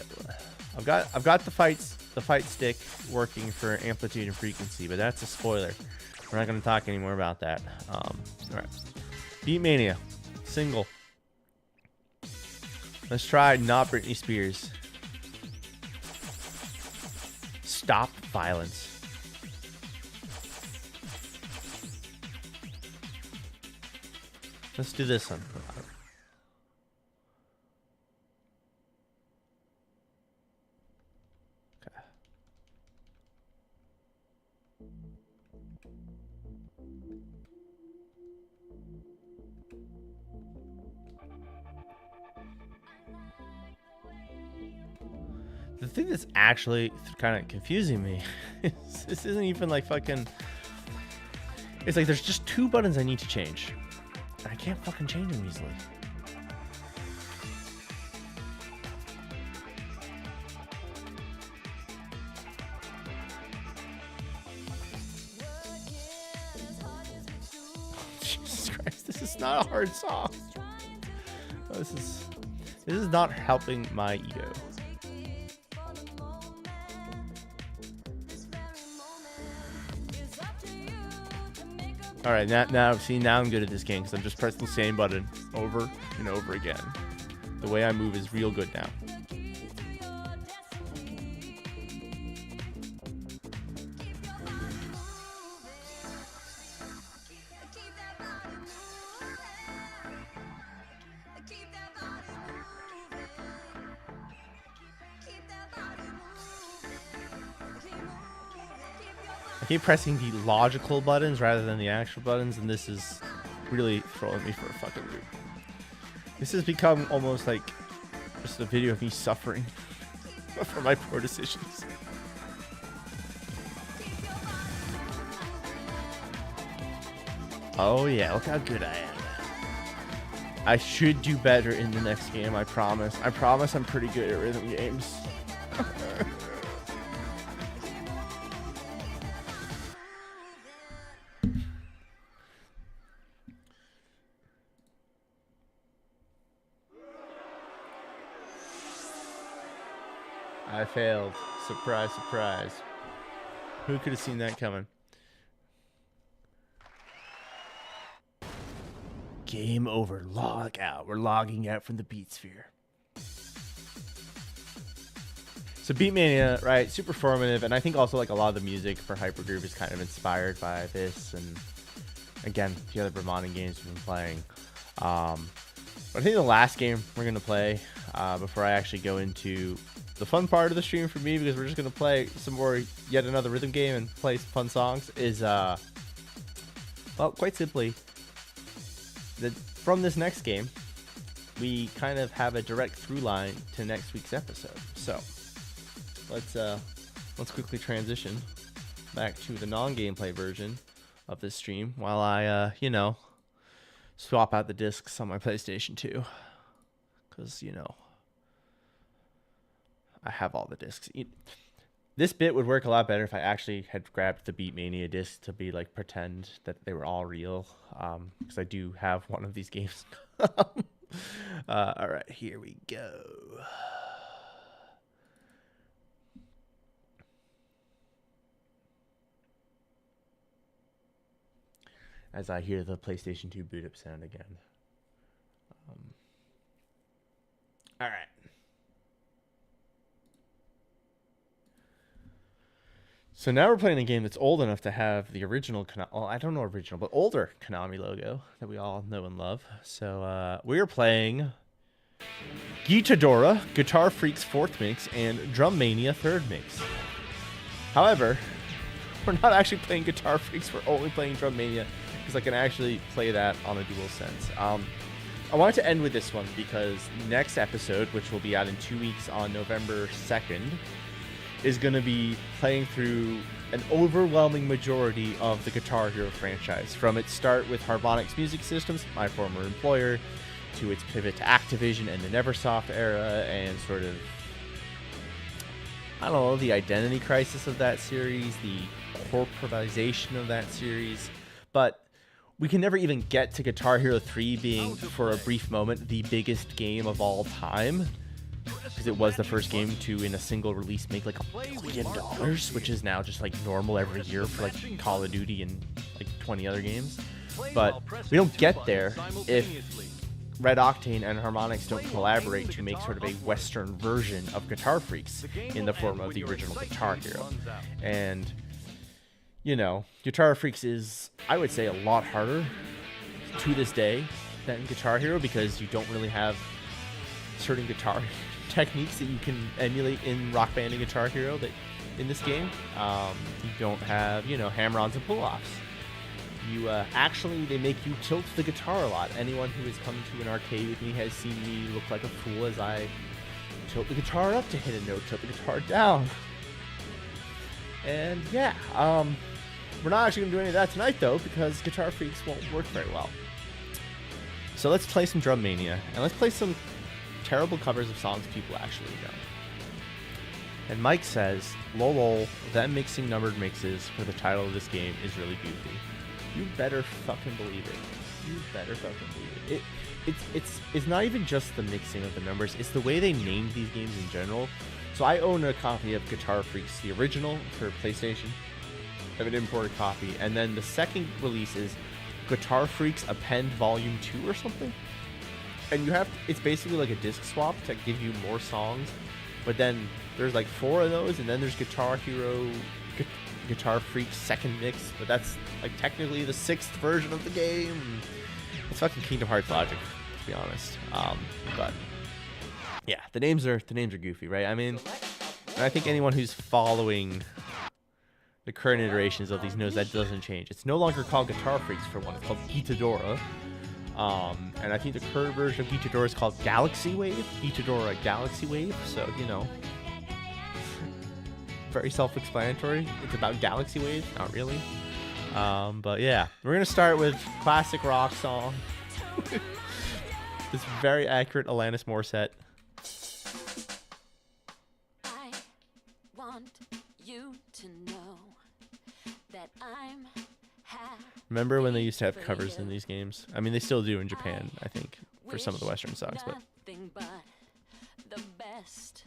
I've got the fight stick working for amplitude and frequency, but that's a spoiler. We're not going to talk anymore about that. All right. BeatMania. Single. Let's try not Britney Spears. Stop violence. Let's do this one. The thing that's actually kind of confusing me is this isn't even like fucking. It's like there's just 2 buttons I need to change. And I can't fucking change them easily. This is not a hard song. Oh, this is not helping my ego. All right, now I'm good at this game because I'm just pressing the same button over and over again. The way I move is real good now. I keep pressing the logical buttons rather than the actual buttons, and this is really throwing me for a fucking loop. This has become almost like just a video of me suffering for my poor decisions. Oh yeah, look how good I am. I should do better in the next game, I promise. I promise I'm pretty good at rhythm games. I failed. Surprise, surprise. Who could have seen that coming? Game over. Log out. We're logging out from the beat sphere. So BEMANI, right? Super formative, and I think also like a lot of the music for Hypergroove is kind of inspired by this, and again, the other BEMANI games we've been playing. But I think the last game we're gonna play before I actually go into the fun part of the stream for me, because we're just gonna play some more, yet another rhythm game and play some fun songs, is well, quite simply, from this next game, we kind of have a direct through line to next week's episode. So let's quickly transition back to the non-gameplay version of this stream while I swap out the discs on my PlayStation 2, because I have all the discs. This bit would work a lot better if I actually had grabbed the BeatMania disc to be like pretend that they were all real, because I do have one of these games. All right, here we go. As I hear the PlayStation 2 boot up sound again. All right. So now we're playing a game that's old enough to have the original, well, I don't know original, but older Konami logo that we all know and love. So we are playing Guitadora, Guitar Freak's 4th mix, and DrumMania 3rd mix. However, we're not actually playing Guitar Freaks, we're only playing DrumMania, because I can actually play that on a dual sense. I wanted to end with this one because next episode, which will be out in 2 weeks on November 2nd, is going to be playing through an overwhelming majority of the Guitar Hero franchise, from its start with Harmonix Music Systems, my former employer, to its pivot to Activision and the Neversoft era, and sort of, I don't know, the identity crisis of that series, the corporatization of that series. But we can never even get to Guitar Hero 3 being, for a brief moment, the biggest game of all time, because it was the first game to, in a single release, make like $1 billion, which is now just like normal every year for like Call of Duty and like 20 other games. But we don't get there if Red Octane and Harmonix don't collaborate to make sort of a Western version of Guitar Freaks in the form of the original Guitar Hero. And, Guitar Freaks is, I would say, a lot harder to this day than Guitar Hero, because you don't really have certain guitar techniques that you can emulate in Rock Band and Guitar Hero that in this game. You don't have, hammer-ons and pull-offs. They make you tilt the guitar a lot. Anyone who has come to an arcade with me has seen me look like a fool as I tilt the guitar up to hit a note, tilt the guitar down. And yeah, we're not actually going to do any of that tonight though, because Guitar Freaks won't work very well. So let's play some DrumMania, and let's play some terrible covers of songs people actually know. And Mike says, lol, them mixing numbered mixes for the title of this game is really goofy. You better fucking believe it. You better fucking believe it. It's not even just the mixing of the numbers, it's the way they named these games in general. So I own a copy of Guitar Freaks, the original for PlayStation. I have an imported copy, and then the second release is Guitar Freaks Append Volume 2 or something. And you have, it's basically like a disc swap to give you more songs, but then there's like 4 of those, and then there's Guitar Hero, Guitar Freaks second mix, but that's like technically the 6th version of the game. It's fucking Kingdom Hearts logic, to be honest. But yeah, the names are goofy, right? I mean, and I think anyone who's following the current iterations of these knows that doesn't change. It's no longer called Guitar Freaks for one. It's called Gitadora. And I think the current version of Gitadora is called Galaxy Wave. Gitadora Galaxy Wave. So, you know, very self-explanatory. It's about Galaxy Wave, not really. But yeah, we're gonna start with classic rock song. This very accurate Alanis Morissette. I want you to know that I'm happy. Remember when they used to have covers in these games? I mean, they still do in Japan, I think, for some of the Western songs. But nothing but the best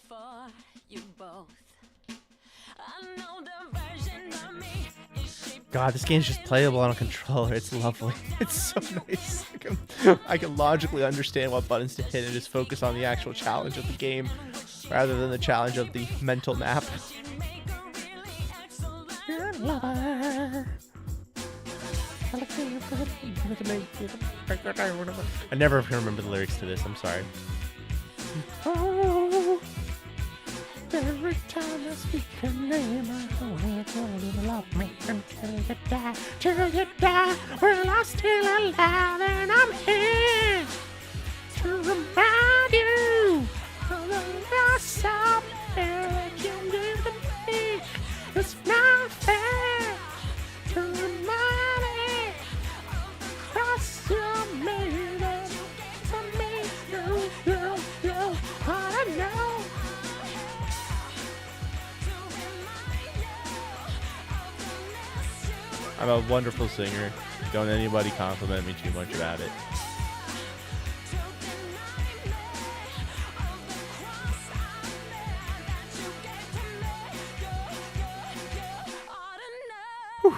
for you both. I know the version of me is shaped. God, this game's just playable on a controller. It's lovely. It's so nice. I can logically understand what buttons to hit and just focus on the actual challenge of the game rather than the challenge of the mental map. I never can remember the lyrics to this. I'm sorry. Oh, every time I speak your name, I know you love me until you die. Till you die, well, I'm still alive and I'm here to remind you of the loss of that you gave to me. It's not fair to remind me across your mirror for me. You, I know. I'm a wonderful singer. Don't anybody compliment me too much about it. Whew.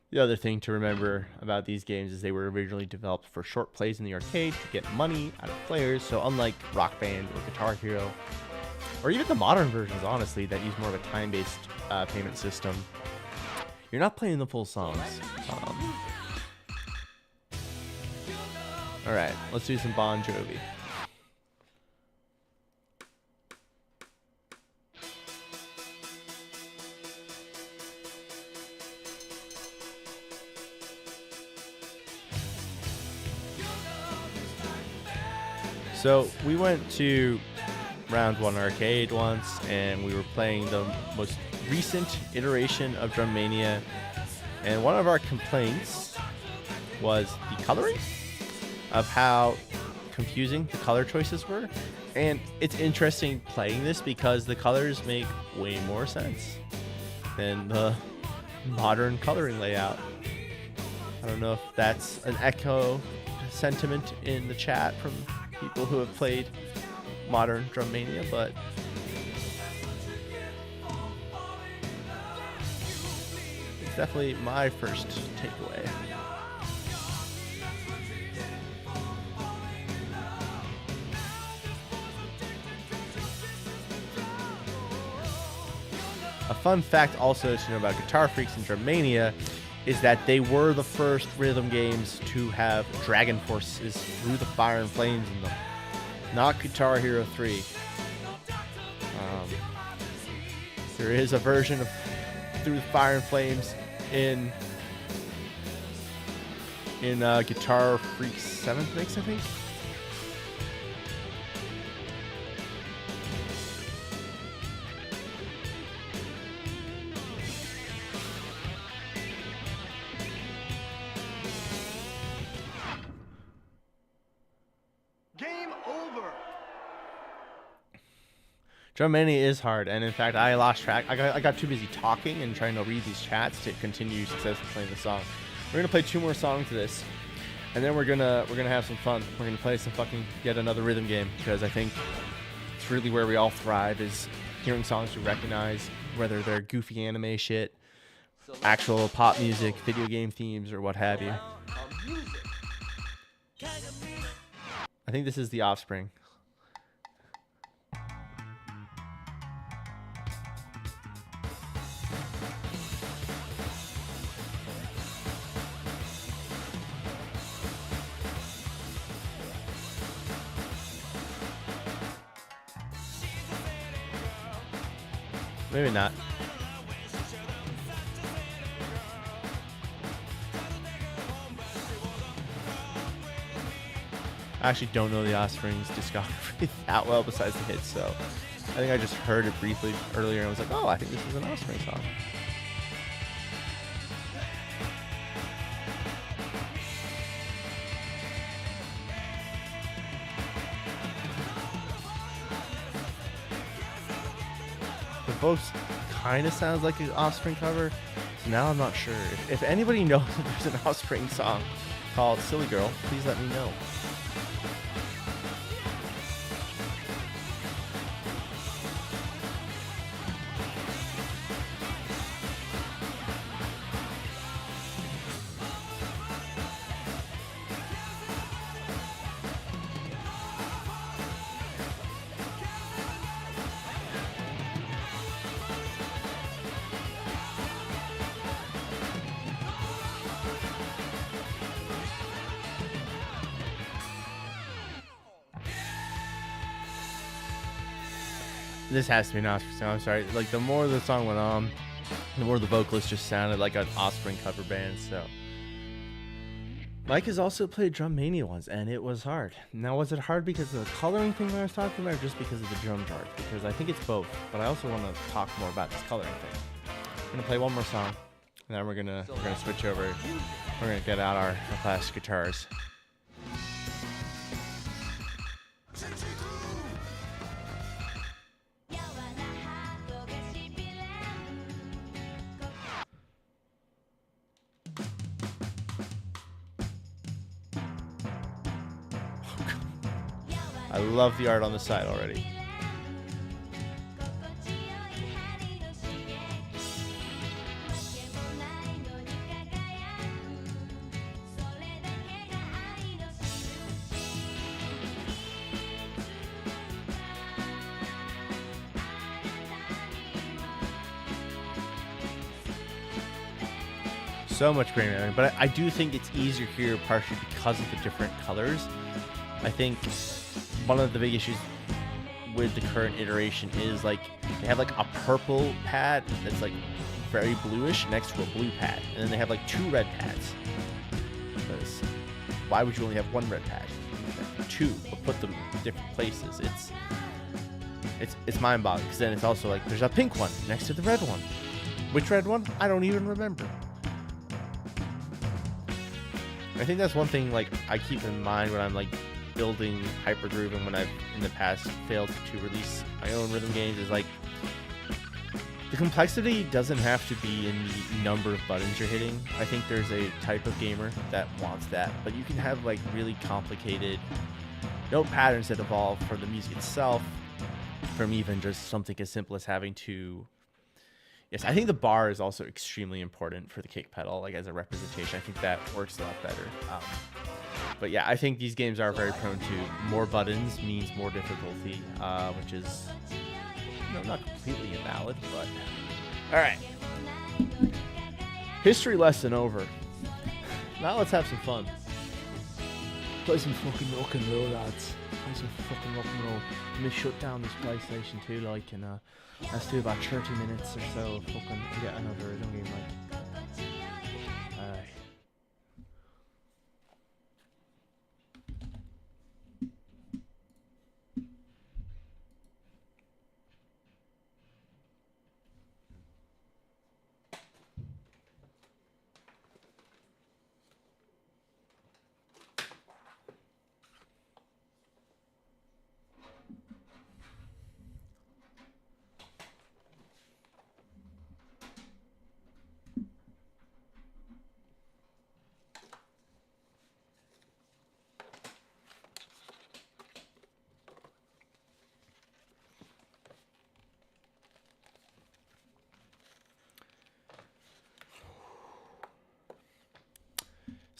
The other thing to remember about these games is they were originally developed for short plays in the arcade to get money out of players. So unlike Rock Band or Guitar Hero, or even the modern versions, honestly, that use more of a time-based payment system, you're not playing the full songs. Alright, let's do some Bon Jovi. So we went to Round 1 Arcade once, and we were playing the most recent iteration of DrumMania, and one of our complaints was the coloring, of how confusing the color choices were. And it's interesting playing this because the colors make way more sense than the modern coloring layout. I don't know if that's an echo sentiment in the chat from people who have played modern DrumMania, but it's definitely my first takeaway. A fun fact also to know about Guitar Freaks and DrumMania is that they were the first rhythm games to have Dragon Forces through the fire and flames in them. Not Guitar Hero 3. There is a version of Through the Fire and Flames in Guitar Freaks 7th mix, I think. DrumMania is hard, and in fact, I lost track. I got too busy talking and trying to read these chats to continue successfully playing the song. We're gonna play 2 more songs of this, and then we're gonna have some fun. We're gonna play some fucking yet another rhythm game, because I think it's really where we all thrive, is hearing songs we recognize, whether they're goofy anime shit, actual pop music, video game themes, or what have you. I think this is The Offspring. Maybe not. I actually don't know The Offspring's discography that well besides the hits, so I think I just heard it briefly earlier and I was like, oh, I think this is an Offspring song. The voice kind of sounds like an Offspring cover, so now I'm not sure. If anybody knows if there's an Offspring song called Silly Girl, please let me know. This has to be an Offspring song. I'm sorry. Like, the more the song went on, the more the vocalist just sounded like an Offspring cover band. So, Mike has also played DrumMania once, and it was hard. Now, was it hard because of the coloring thing I was talking about, or just because of the drum part? Because I think it's both. But I also want to talk more about this coloring thing. I'm gonna play one more song, and then we're gonna switch over. We're gonna get out our plastic guitars. I love the art on the side already. So much green, but I do think it's easier here partially because of the different colors. I think one of the big issues with the current iteration is like they have like a purple pad that's like very bluish next to a blue pad, and then they have like 2 red pads. Because why would you only have 1 red pad? 2, but put them in different places. It's mind-boggling, because then it's also like there's a pink one next to the red one. Which red one? I don't even remember. I think that's one thing like I keep in mind when I'm like building Hypergroove, and when I've in the past failed to release my own rhythm games, is like the complexity doesn't have to be in the number of buttons you're hitting. I think there's a type of gamer that wants that, but you can have like really complicated note patterns that evolve from the music itself, from even just something as simple as having to. Yes, I think the bar is also extremely important for the kick pedal, like as a representation. I think that works a lot better. But yeah, I think these games are very prone to more buttons means more difficulty, which is not completely invalid, but all right. History lesson over. Now let's have some fun. Play some fucking rock and roll, lads. Play some fucking rock and roll. Let me shut down this PlayStation 2, like, and let's do about 30 minutes or so of fucking get another rhythm game, like. Alright.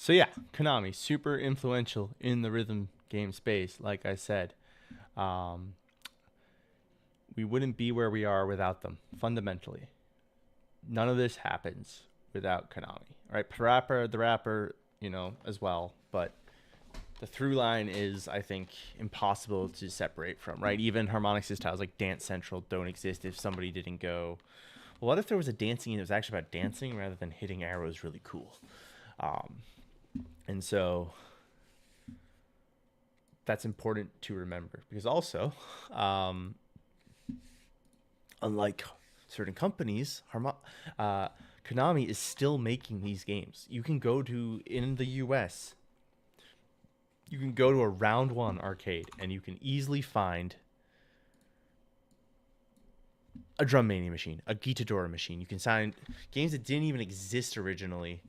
So yeah, Konami, super influential in the rhythm game space. Like I said, we wouldn't be where we are without them. Fundamentally, none of this happens without Konami. Right? The rapper, as well. But the through line is, I think, impossible to separate from. Right? Even harmonic styles like Dance Central don't exist if somebody didn't go, well, what if there was a dancing and it was actually about dancing rather than hitting arrows really cool? And so that's important to remember, because also, unlike certain companies, Konami is still making these games. You can go to, in the US, you can go to a Round 1 arcade and you can easily find a DrumMania machine, a Guitadora machine. You can find games that didn't even exist originally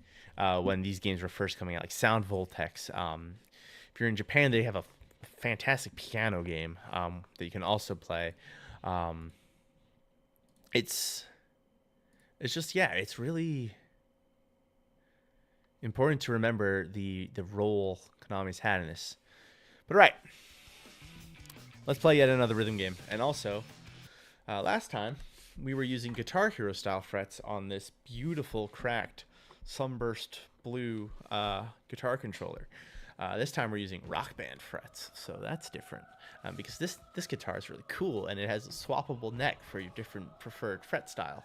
when these games were first coming out, like Sound Voltex. If you're in Japan, they have a fantastic piano game that you can also play. It's just, yeah, it's really important to remember the role Konami's had in this. But right, let's play yet another rhythm game. And also, last time we were using Guitar Hero style frets on this beautiful cracked sunburst blue guitar controller. This time we're using Rock Band frets, so that's different because this guitar is really cool and it has a swappable neck for your different preferred fret style.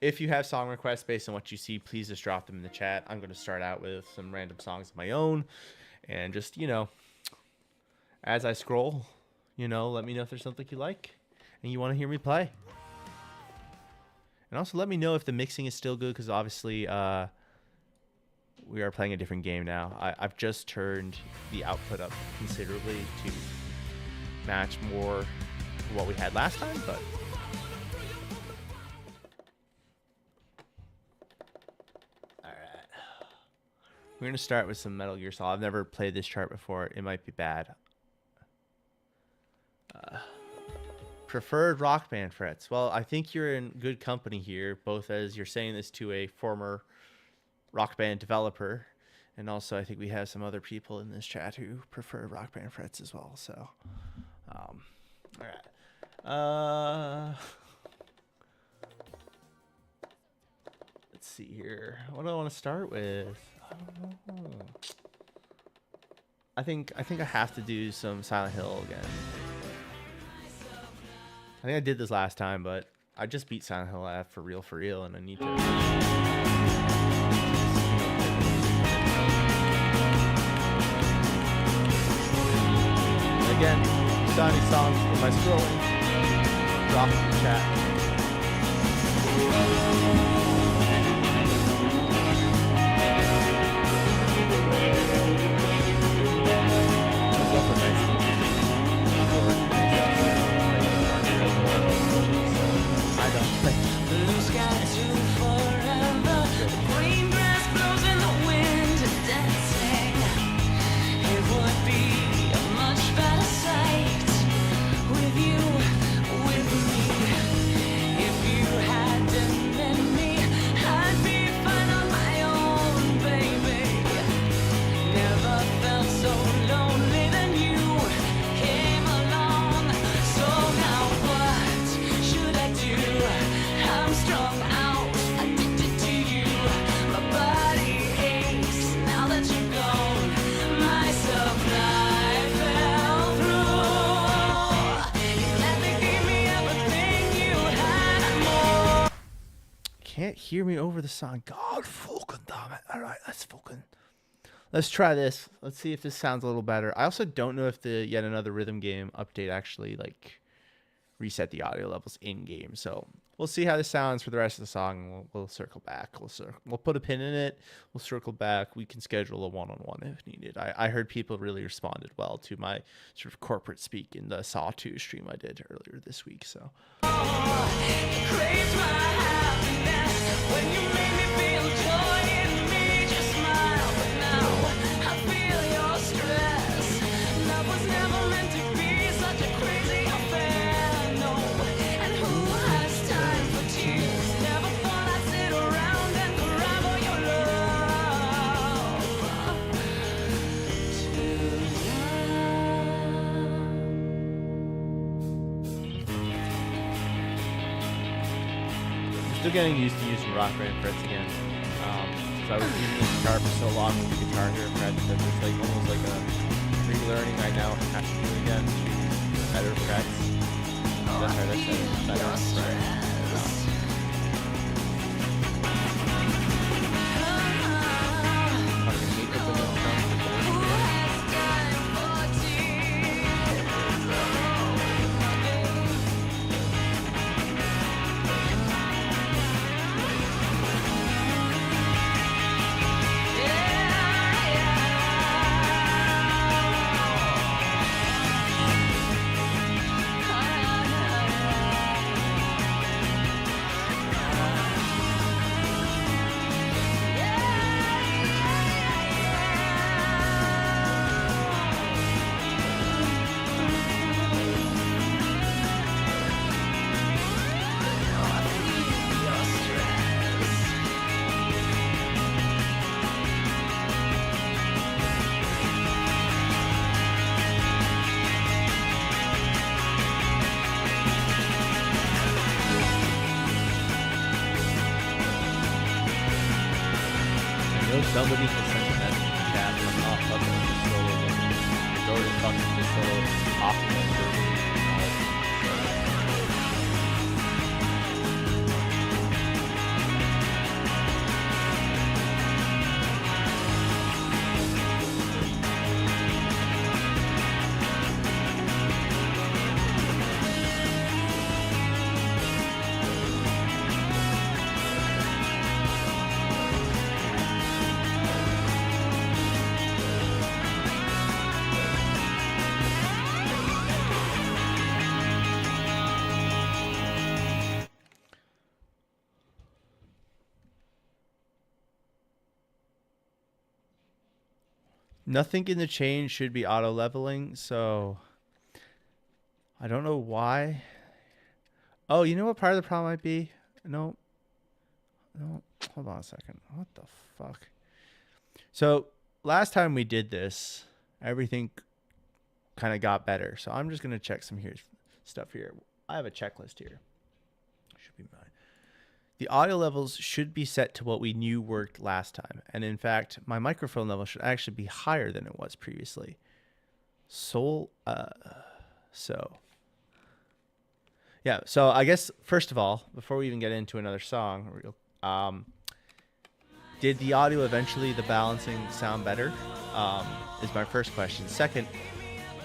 If you have song requests based on what you see, please just drop them in the chat. I'm going to start out with some random songs of my own, and just, as I scroll, let me know if there's something you like and you want to hear me play. And also let me know if the mixing is still good, because obviously we are playing a different game now. I've just turned the output up considerably to match more what we had last time, but alright. We're going to start with some Metal Gear Solid. I've never played this chart before. It might be bad. Preferred Rock Band frets. Well, I think you're in good company here, both as you're saying this to a former Rock Band developer, and also I think we have some other people in this chat who prefer Rock Band frets as well. So, all right. Let's see here. What do I want to start with? I don't know. I think I have to do some Silent Hill again. I think I did this last time, but I just beat Silent Hill for real, and I need to. Again, saw any songs in my scrolling, drop in the chat. I don't think. Blue sky to forever. The green grass blows in the wind, dancing. It would be a much better sight with you, with me. If you hadn't met me, I'd be fine on my own, baby. Never felt so lonely than you came along. So now what should I do? I'm strung out, addicted to you. My body aches now that you're gone. My supply fell through. You let me give me everything you had and more. Can't hear me over the song. God fucking damn it. All right, let's try this. Let's see if this sounds a little better. I also don't know if the Yet Another Rhythm Game update actually reset the audio levels in game. So we'll see how this sounds for the rest of the song, and we'll circle back. We'll put a pin in it. We'll circle back. We can schedule a one-on-one if needed. I heard people really responded well to my sort of corporate speak in the Saw 2 stream I did earlier this week. So Craves my happiness when you make me feel joy in me. Just smile, but now I feel your stress. Love was never meant to be such a crazy affair, no. And who has time for tears? Never thought I'd sit around and cry for your love. Still getting used to using rock band frets again. So I was using the guitar for so long with the Guitar Hero frets that it's like almost like a relearning right now. I have to do it again to use better frets. That's how that's better frets. Fucking hate opening up drums with those. Somebody can send a message in chat and I'm not fucking with the solo. Go to fucking the solo off the Nothing in the chain should be auto leveling, so I don't know why. Oh, you know what part of the problem might be? No, hold on a second. What the fuck? So last time we did this, everything kind of got better. So I'm just gonna check some stuff here. I have a checklist here. Should be mine. The audio levels should be set to what we knew worked last time. And in fact, my microphone level should actually be higher than it was previously. So I guess, first of all, before we even get into another song, did the audio eventually, the balancing sound better? Is my first question. Second,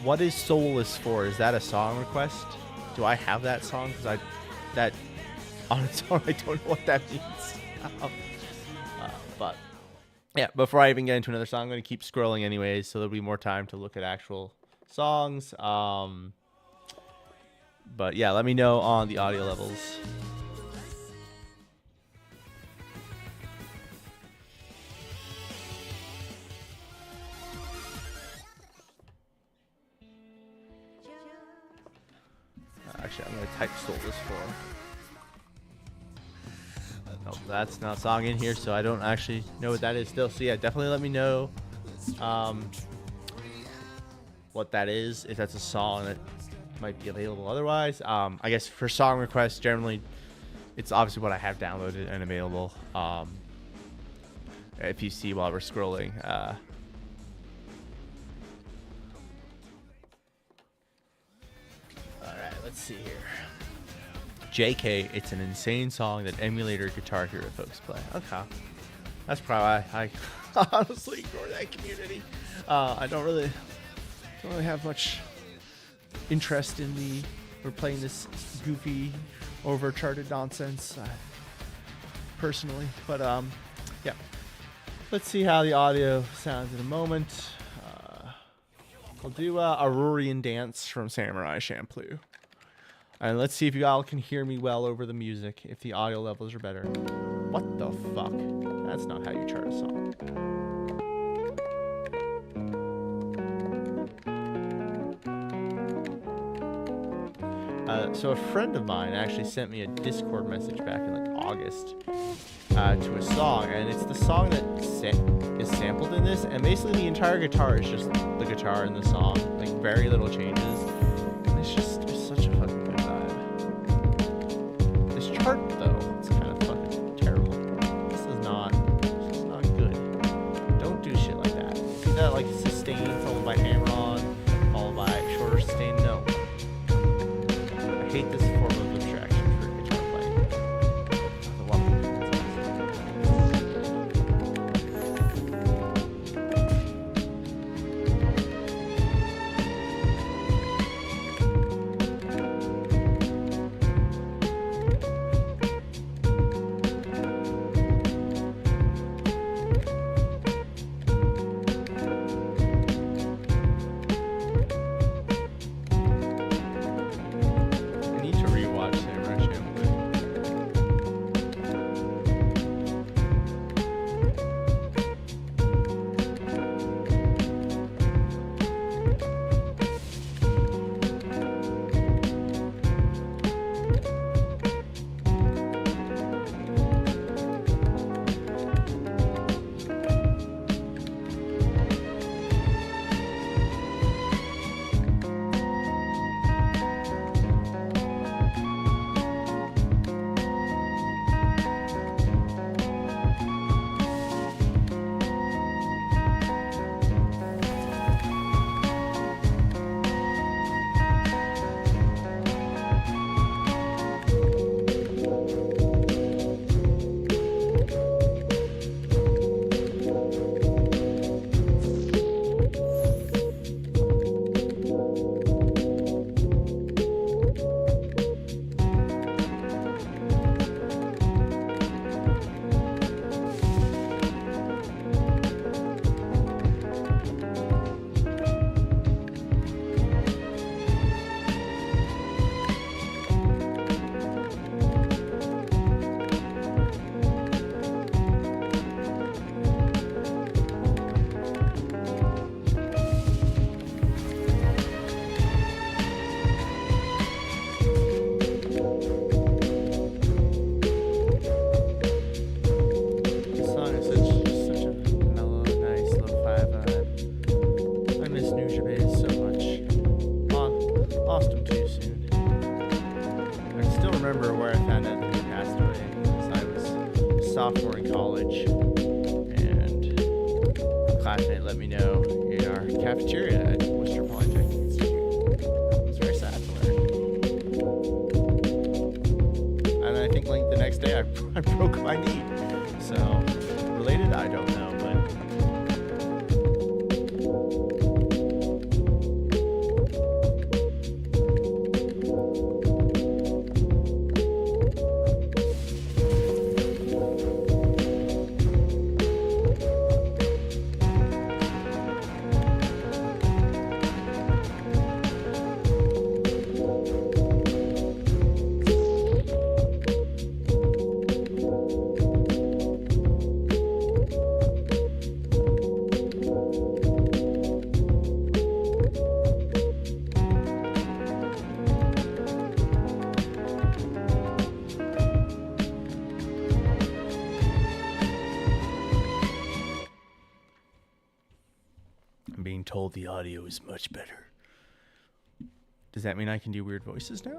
what is Soulless for? Is that a song request? Do I have that song? Because on its own, I don't know what that means. But yeah, before I even get into another song, I'm going to keep scrolling anyways, so there'll be more time to look at actual songs. But yeah, let me know on the audio levels. Actually, I'm going to type Soulless for. No, that's not a song in here, so I don't actually know what that is still. So yeah, definitely let me know what that is, if that's a song that might be available otherwise. I guess for song requests, generally, it's obviously what I have downloaded and available. If you see while we're scrolling. Alright, let's see here. JK, it's an insane song that emulator Guitar Hero folks play. Okay. That's probably why I honestly ignore that community. I don't really have much interest in we're playing this goofy, overcharted nonsense, personally. But yeah. Let's see how the audio sounds in a moment. I'll do a Aurorian Dance from Samurai Champloo. And let's see if you all can hear me well over the music, if the audio levels are better. What the fuck? That's not how you chart a song. So a friend of mine actually sent me a Discord message back in like August to a song, and it's the song that is sampled in this, and basically the entire guitar is just the guitar in the song, like very little changes, and it's such a fucking good vibe. This chart though, it's kind of fucking that like sustain followed by hammer on, followed by shorter sustain? No. I hate this form of abstraction for guitar playing. A lot of I need to rewatch Samurai Champloo. This song is such a mellow, nice, lo-fi vibe. I miss Nuja Bass so much. Lost him too soon. I can still remember where I found out that he passed away. Because I was a sophomore in college, and a classmate let me know in our cafeteria at Worcester Polytechnic Institute. It was very sad to learn. And I think like the next day I broke my knee. So related, I don't know, but I'm being told the audio is much better. Does that mean I can do weird voices now?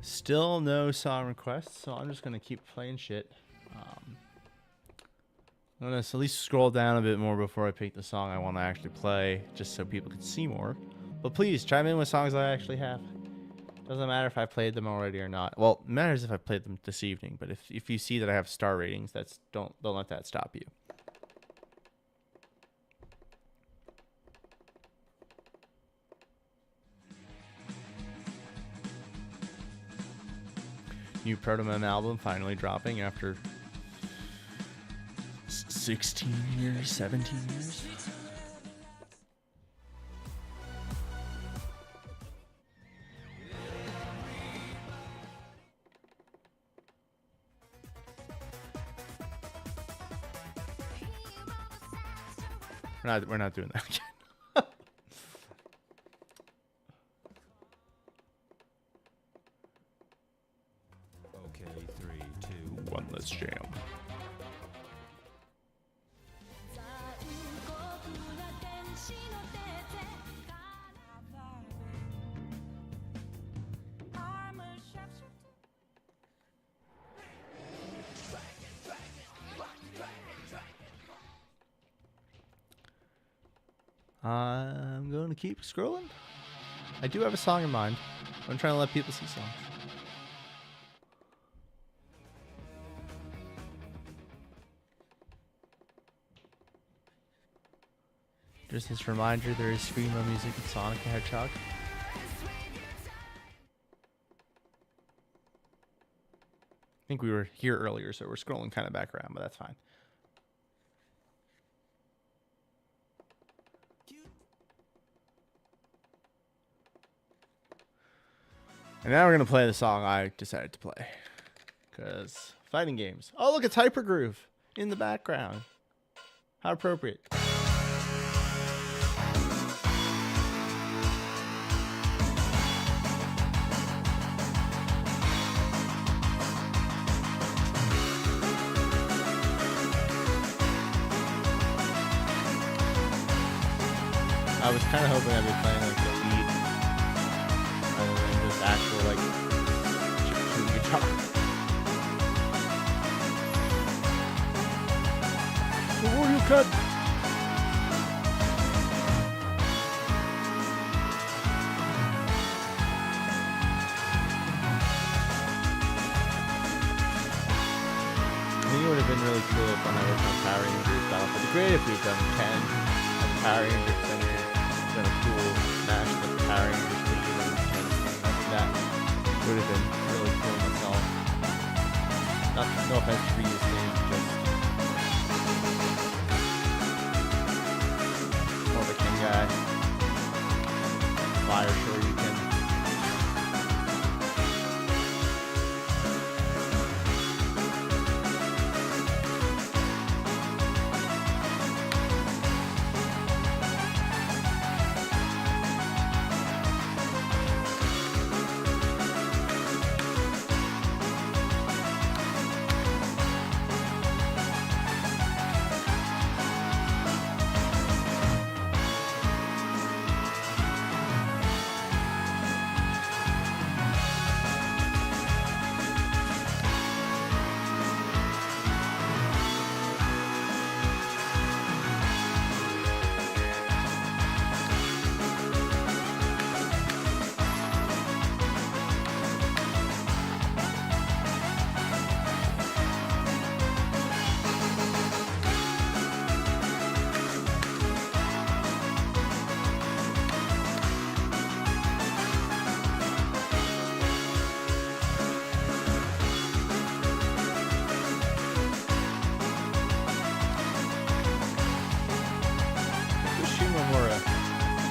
Still no song requests, so I'm just gonna keep playing shit. I'm gonna at least scroll down a bit more before I pick the song I want to actually play, just so people can see more. But please chime in with songs I actually have. Doesn't matter if I played them already or not. Well, it matters if I played them this evening, but if you see that I have star ratings, don't let that stop you. New Proto-Man album finally dropping after 16 years, 17 years. We're not doing that again. Okay, 3, 2, 1, let's jam. I'm going to keep scrolling. I do have a song in mind. I'm trying to let people see songs. Just this reminder, there is Screamo music in Sonic the Hedgehog. I think we were here earlier, so we're scrolling kind of back around, but that's fine. And now we're going to play the song I decided to play. Because fighting games. Oh, look, it's Hypergroove in the background. How appropriate. I was kind of hoping I'd be playing like the beat rather than just actual like chip guitar. The Wario cut. I think it would have been really cool if when I worked on Power Rangers Battle for the Grid if we'd done 10 of Power Rangers Center. A cool smash with the Power Rangers theme and that would have been really cool myself. No offense to reuse names, just more of a king guy. Fire sure you can.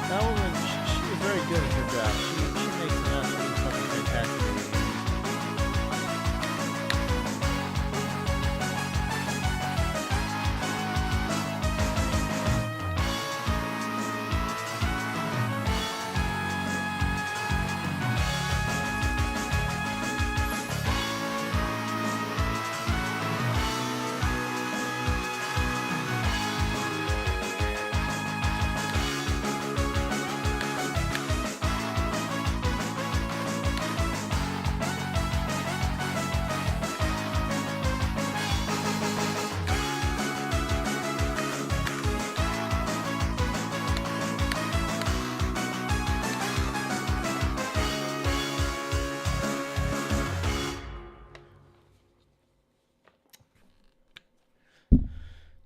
That woman, she was very good at her job. She makes an absolutely fucking fantastic video.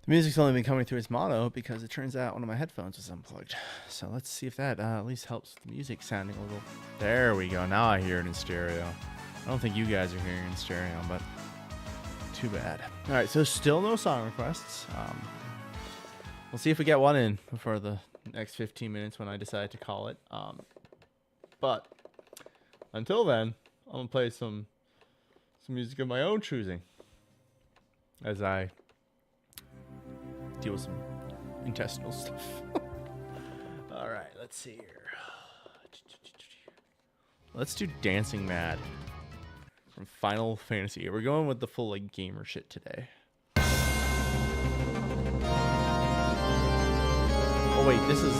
The music's only been coming through as mono because it turns out one of my headphones was unplugged. So let's see if that at least helps the music sounding a little. There we go. Now I hear it in stereo. I don't think you guys are hearing it in stereo, but too bad. All right, so still no song requests. We'll see if we get one in before the next 15 minutes when I decide to call it. But until then, I'm gonna play some music of my own choosing as I deal with some intestinal stuff. All right, let's see here. Let's do Dancing Mad from Final Fantasy. We're going with the full like gamer shit today. Oh wait, this is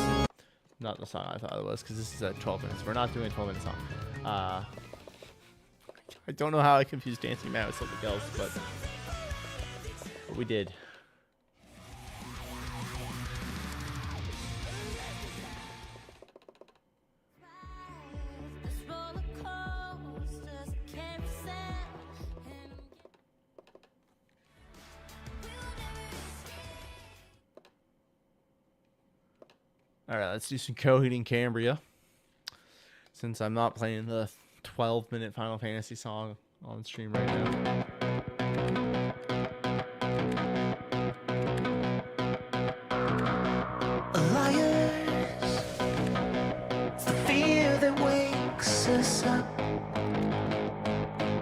not the song I thought it was because this is at 12 minutes. We're not doing a 12-minute song. I don't know how I confused Dancing Mad with something else, but we did. All right, let's do some Coheed and Cambria. Since I'm not playing the 12-minute Final Fantasy song on stream right now. Liars, the fear that wakes us up.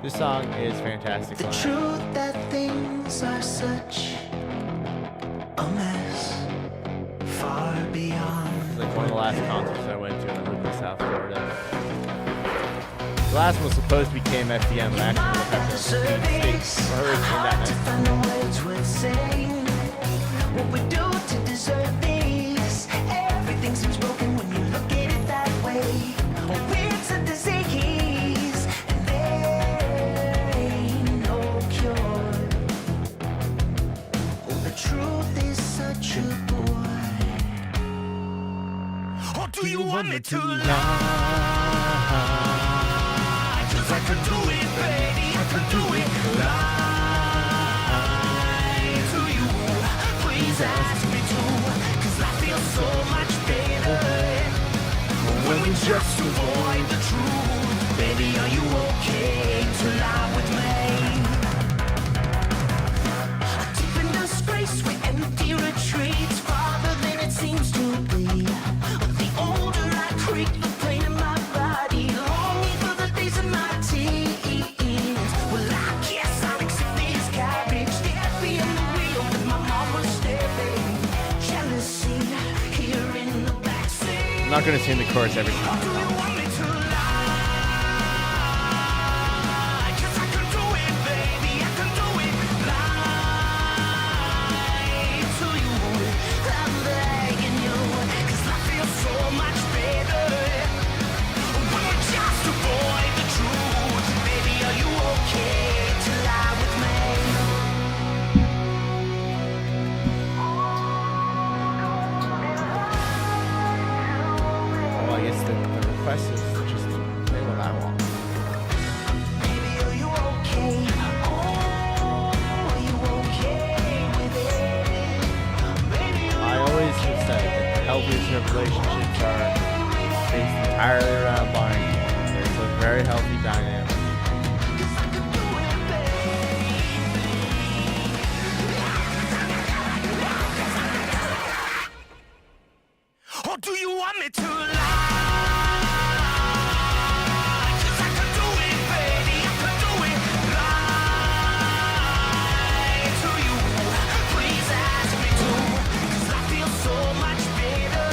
This song is fantastic. The truth that things are such a mess, far beyond. It's like one of the last concerts I went to when I lived in South Florida. The last one was supposed to be KMFDM, but actually we'll have to state for her in that next. Find the words worth saying. What we do to deserve this? Everything seems broken when you look at it that way. It's a disease, and there ain't no cure. The truth is such a bore. Or do you want me to lie? 'Cause I can do it, baby, I can do it. Lie to you, please ask me to. 'Cause I feel so much better when we just avoid the truth. Baby, are you okay to lie with me? Deep in disgrace, we empty retreats farther than it seems to be. The older I creep, the pain in my body, longing for the days of my teens. Well, I guess I'll accept this garbage. There being the wheel with my mama staring. Jealousy here in the backseat. I'm not going to sing the chorus every time. Do you want me to lie? 'Cause I can do it, baby, I can do it. Lie to you, I'm begging you. 'Cause I feel so much better when we just avoid the truth. Baby, are you okay to lie with me? Well, I guess the request is to just play what I want. Baby, are you okay? Oh, are you okay with it? Baby, I always have said that the healthiest of relationships are based entirely around bonding. It's a very healthy dynamic. or do you want me to lie? 'Cause I can do it, baby, I can do it. Lie to you, please ask me to. 'Cause I feel so much better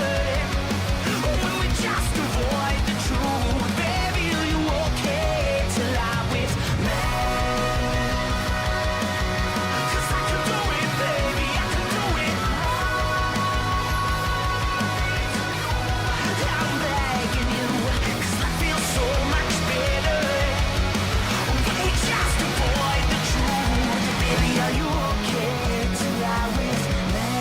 when we just avoid the truth. Baby, are you okay to lie with me? 'Cause I can do it, baby, I can do it. I'm begging you, 'cause I feel so much better when we just avoid the truth. Baby, are you okay to lie with me?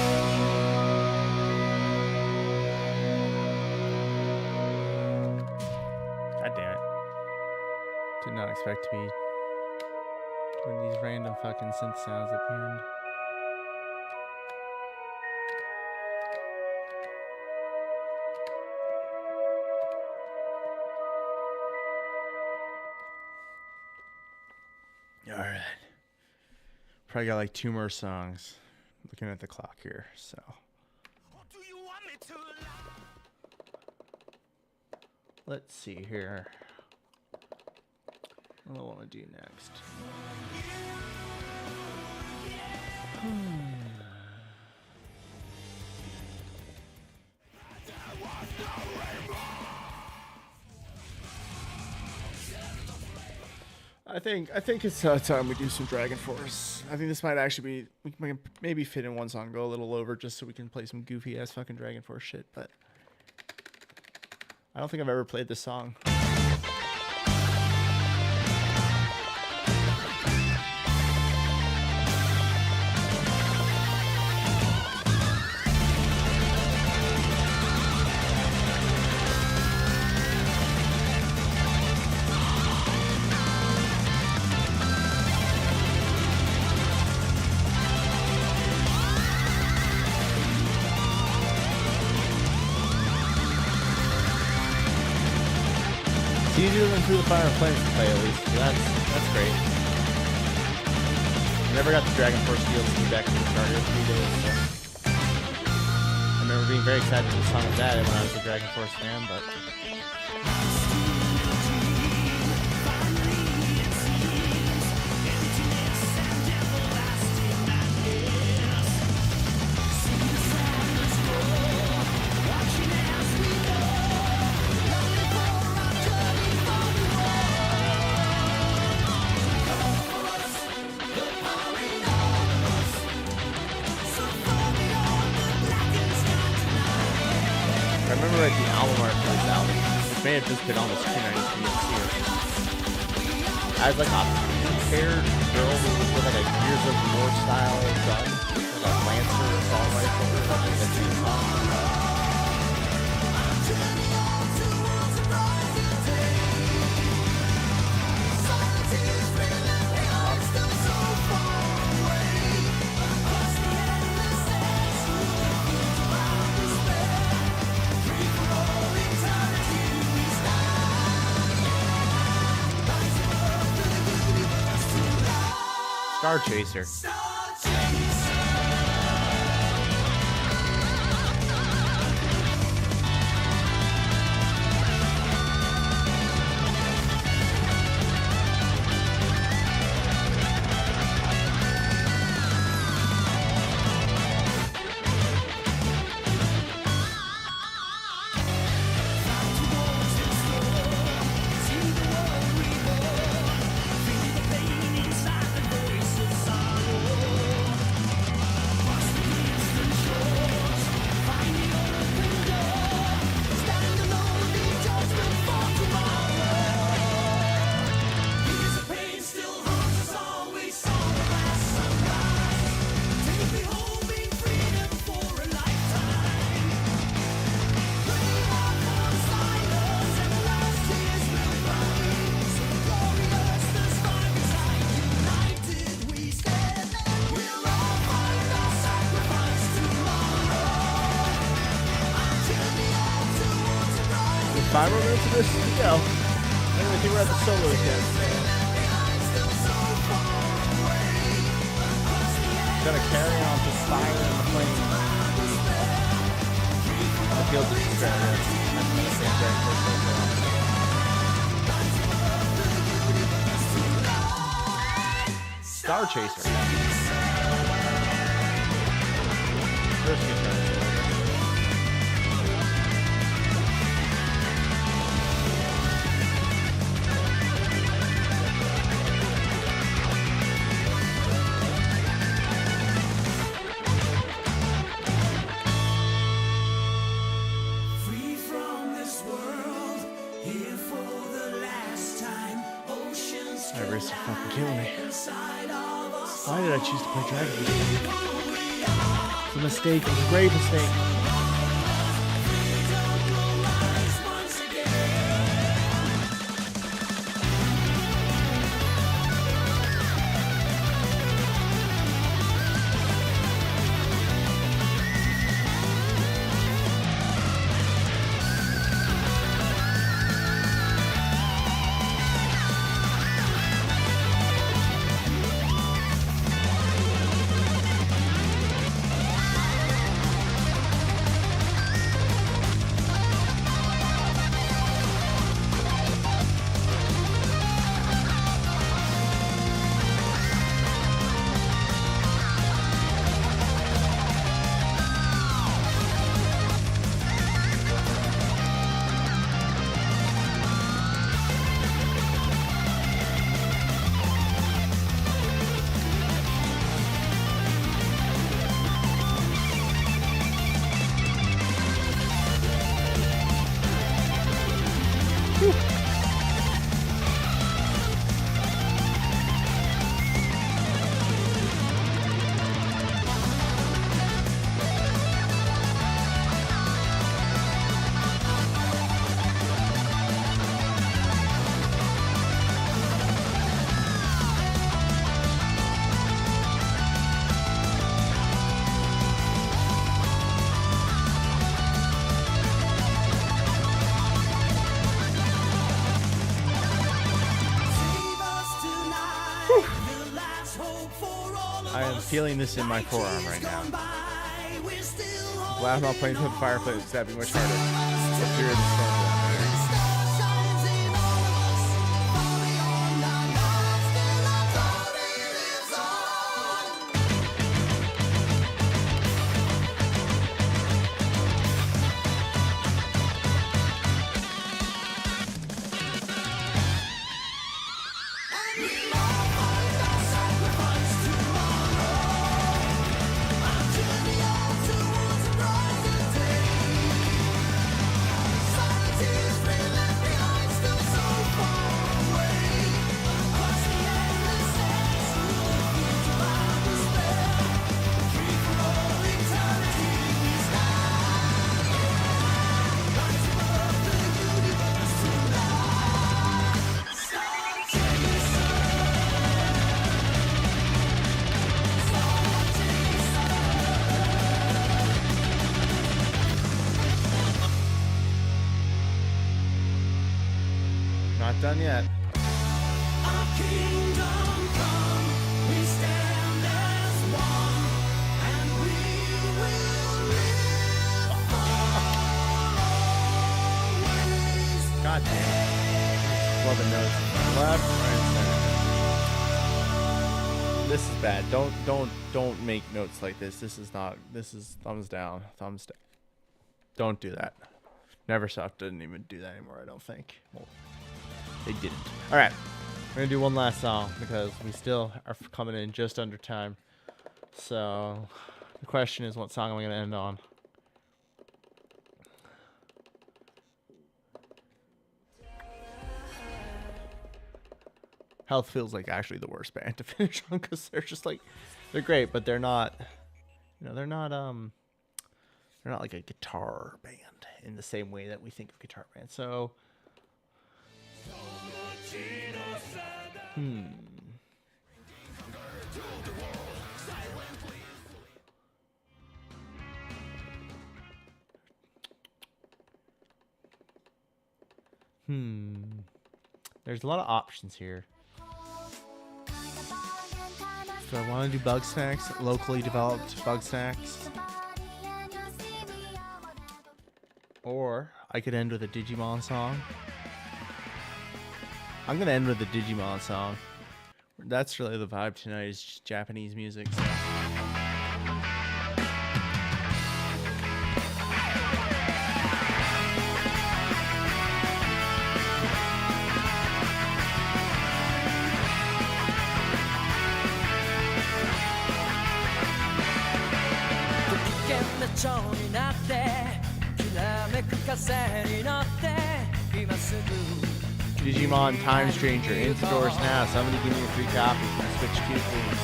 God damn it. Did not expect to be doing these random fucking synth sounds at the end. All right. Probably got like 2 more songs. Looking at the clock here, so. Or do you want me to lie? Let's see here. What do I want to do next? I think it's time we do some Dragon Force. I think this might actually be, we can maybe fit in one song, go a little over, just so we can play some goofy ass fucking Dragon Force shit. But I don't think I've ever played this song. It's easier than Through the Fire and Flames to play, at least. So that's great. I never got the Dragon Force DLC back in the starter 3 days, so I remember being very excited for the song of that when I was a Dragon Force fan, but I remember at the album art for this album, which may have just been almost 293 here. I had like a paired girl who was with like a Gears of War style gun, like a Lancer assault rifle or something that she was on. Star Chaser. Five more minutes of this to go. I don't even think we're at the solos yet. Gonna carry on to Fire and the Flame. I feel this is very good. Star Chaser. First guitar. Everybody's fucking killing me. Why did I choose to play Dragon Ball? It's a mistake. It was a great mistake. feeling this in my forearm right now. Glad I'm not playing with Fireplace. It's having much harder. Or Fear of the Storm for that matter. Not done yet. God damn. Love the notes. Left, right, center. This is bad. Don't make notes like this. This is thumbs down. Thumbs down. Don't do that. Neversoft didn't even do that anymore, I don't think. Well, they didn't. All right, we're gonna do one last song because we still are coming in just under time. So the question is, what song am I gonna end on? Health feels like actually the worst band to finish on because they're just like, they're great, but they're not, you know, they're not like a guitar band in the same way that we think of guitar bands. So, there's a lot of options here. Do I want to do Bug Snacks, locally developed Bug Snacks? Or I could end with a Digimon song. I'm going to end with a Digimon song. That's really the vibe tonight, is just Japanese music. So. Digimon Time Stranger in stores now. Somebody give me a free copy from the Switch 2, please.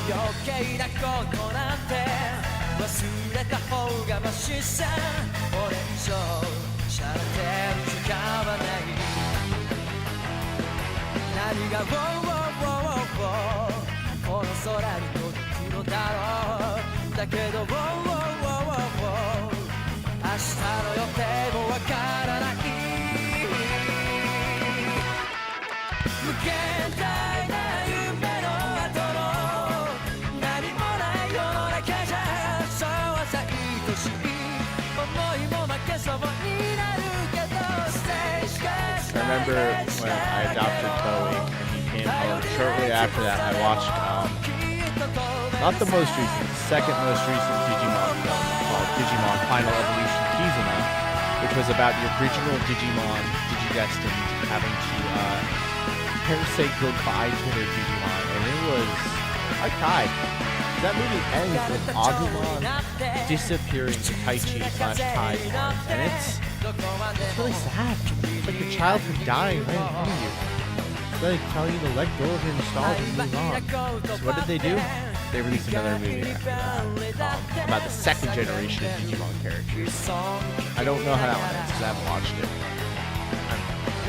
I remember when I adopted Bowie and he came home. Shortly after that, I watched not the most recent, second most recent Digimon film called Digimon Final Evolution Kizuna, which was about the original Digimon, Digidestined, having to say goodbye to their Digimon, and it was, I cried. That movie ends with Agumon disappearing to Taichi/Taimon, and it's really sad. It's like your childhood dying right in front of you. It's like telling you to let go of your nostalgia and move on. So what did they do? They released another movie after that, about the second generation of Digimon characters. I don't know how that one ends because I haven't watched it.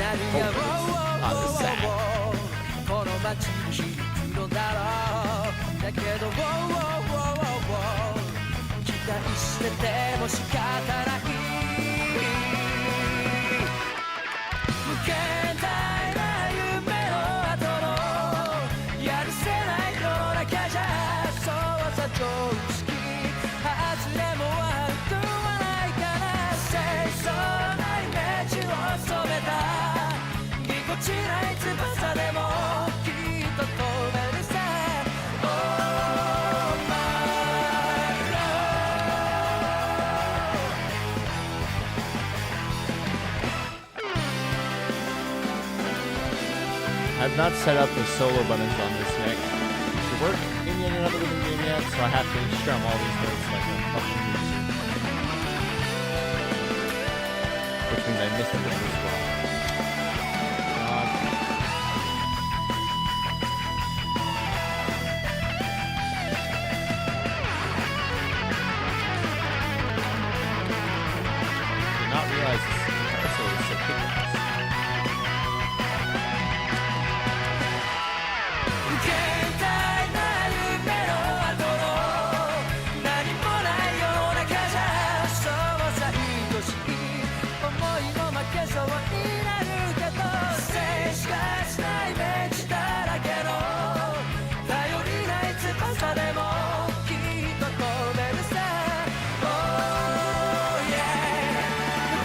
I'm hoping it's not as sad. I've not set up the solo buttons on this neck to work in yet another rhythm game yet, so I have to strum all these notes like a fucking loser. Which means I missed a rhythm as well. Did not realize this guitar solo was so quick. 現代な夢の後の何もない世の中じゃそうさ愛しい思いも負けそうになるけど静しかしないイメージだらけの頼りない翼でもきっと飛べるさ Oh yeah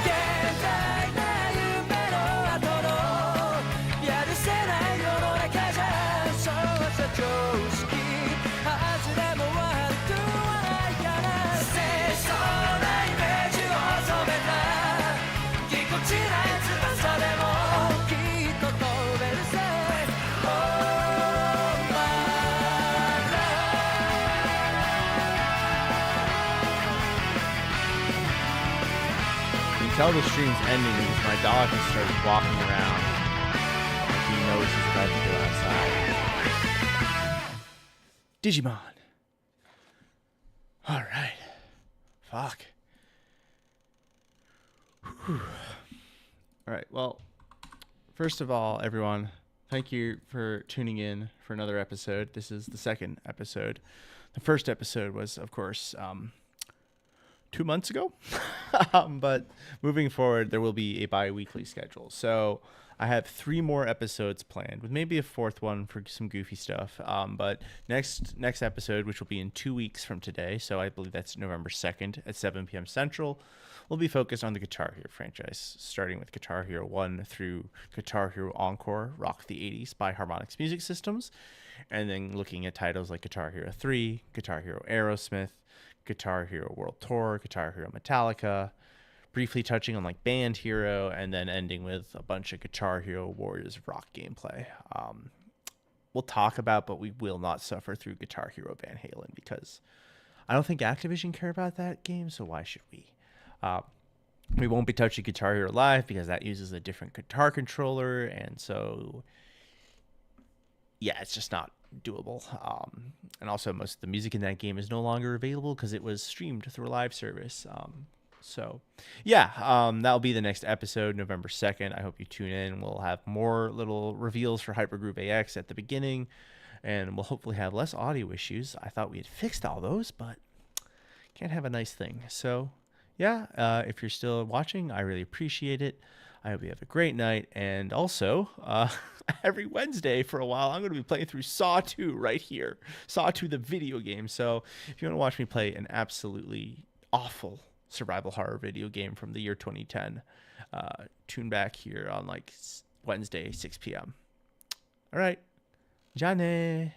現代な夢の後のやるせない世の中じゃそうさ常識外れも悪くはないから清楚なイメージを染めたぎこちない翼でもきっと飛べるさ Oh my You can tell the stream's ending because my dog has started walking around. Like he knows he's about to go outside. Digimon. All right. Fuck. Whew. All right. Well, first of all, everyone, thank you for tuning in for another episode. This is the second episode. The first episode was, of course, 2 months ago. But moving forward, there will be a bi-weekly schedule. So I have 3 more episodes planned with maybe a 4th one for some goofy stuff. But next episode, which will be in 2 weeks from today, so I believe that's November 2nd at 7 p.m. Central, will be focused on the Guitar Hero franchise, starting with Guitar Hero 1 through Guitar Hero Encore, Rock the 80s by Harmonix Music Systems, and then looking at titles like Guitar Hero 3, Guitar Hero Aerosmith, Guitar Hero World Tour, Guitar Hero Metallica, briefly touching on like Band Hero, and then ending with a bunch of Guitar Hero Warriors rock gameplay. We'll talk about, but we will not suffer through Guitar Hero Van Halen because I don't think Activision care about that game, so why should we? We won't be touching Guitar Hero Live because that uses a different guitar controller, and so yeah, it's just not doable. And also most of the music in that game is no longer available because it was streamed through a live service. So yeah, that'll be the next episode, November 2nd. I hope you tune in. We'll have more little reveals for Hypergroup AX at the beginning, and we'll hopefully have less audio issues. I thought we had fixed all those, but can't have a nice thing. So yeah, if you're still watching, I really appreciate it. I hope you have a great night. And also, every Wednesday for a while, I'm going to be playing through Saw 2 right here. Saw 2, the video game. So if you want to watch me play an absolutely awful survival horror video game from the year 2010, tune back here on like Wednesday, 6 p.m. All right. Jane.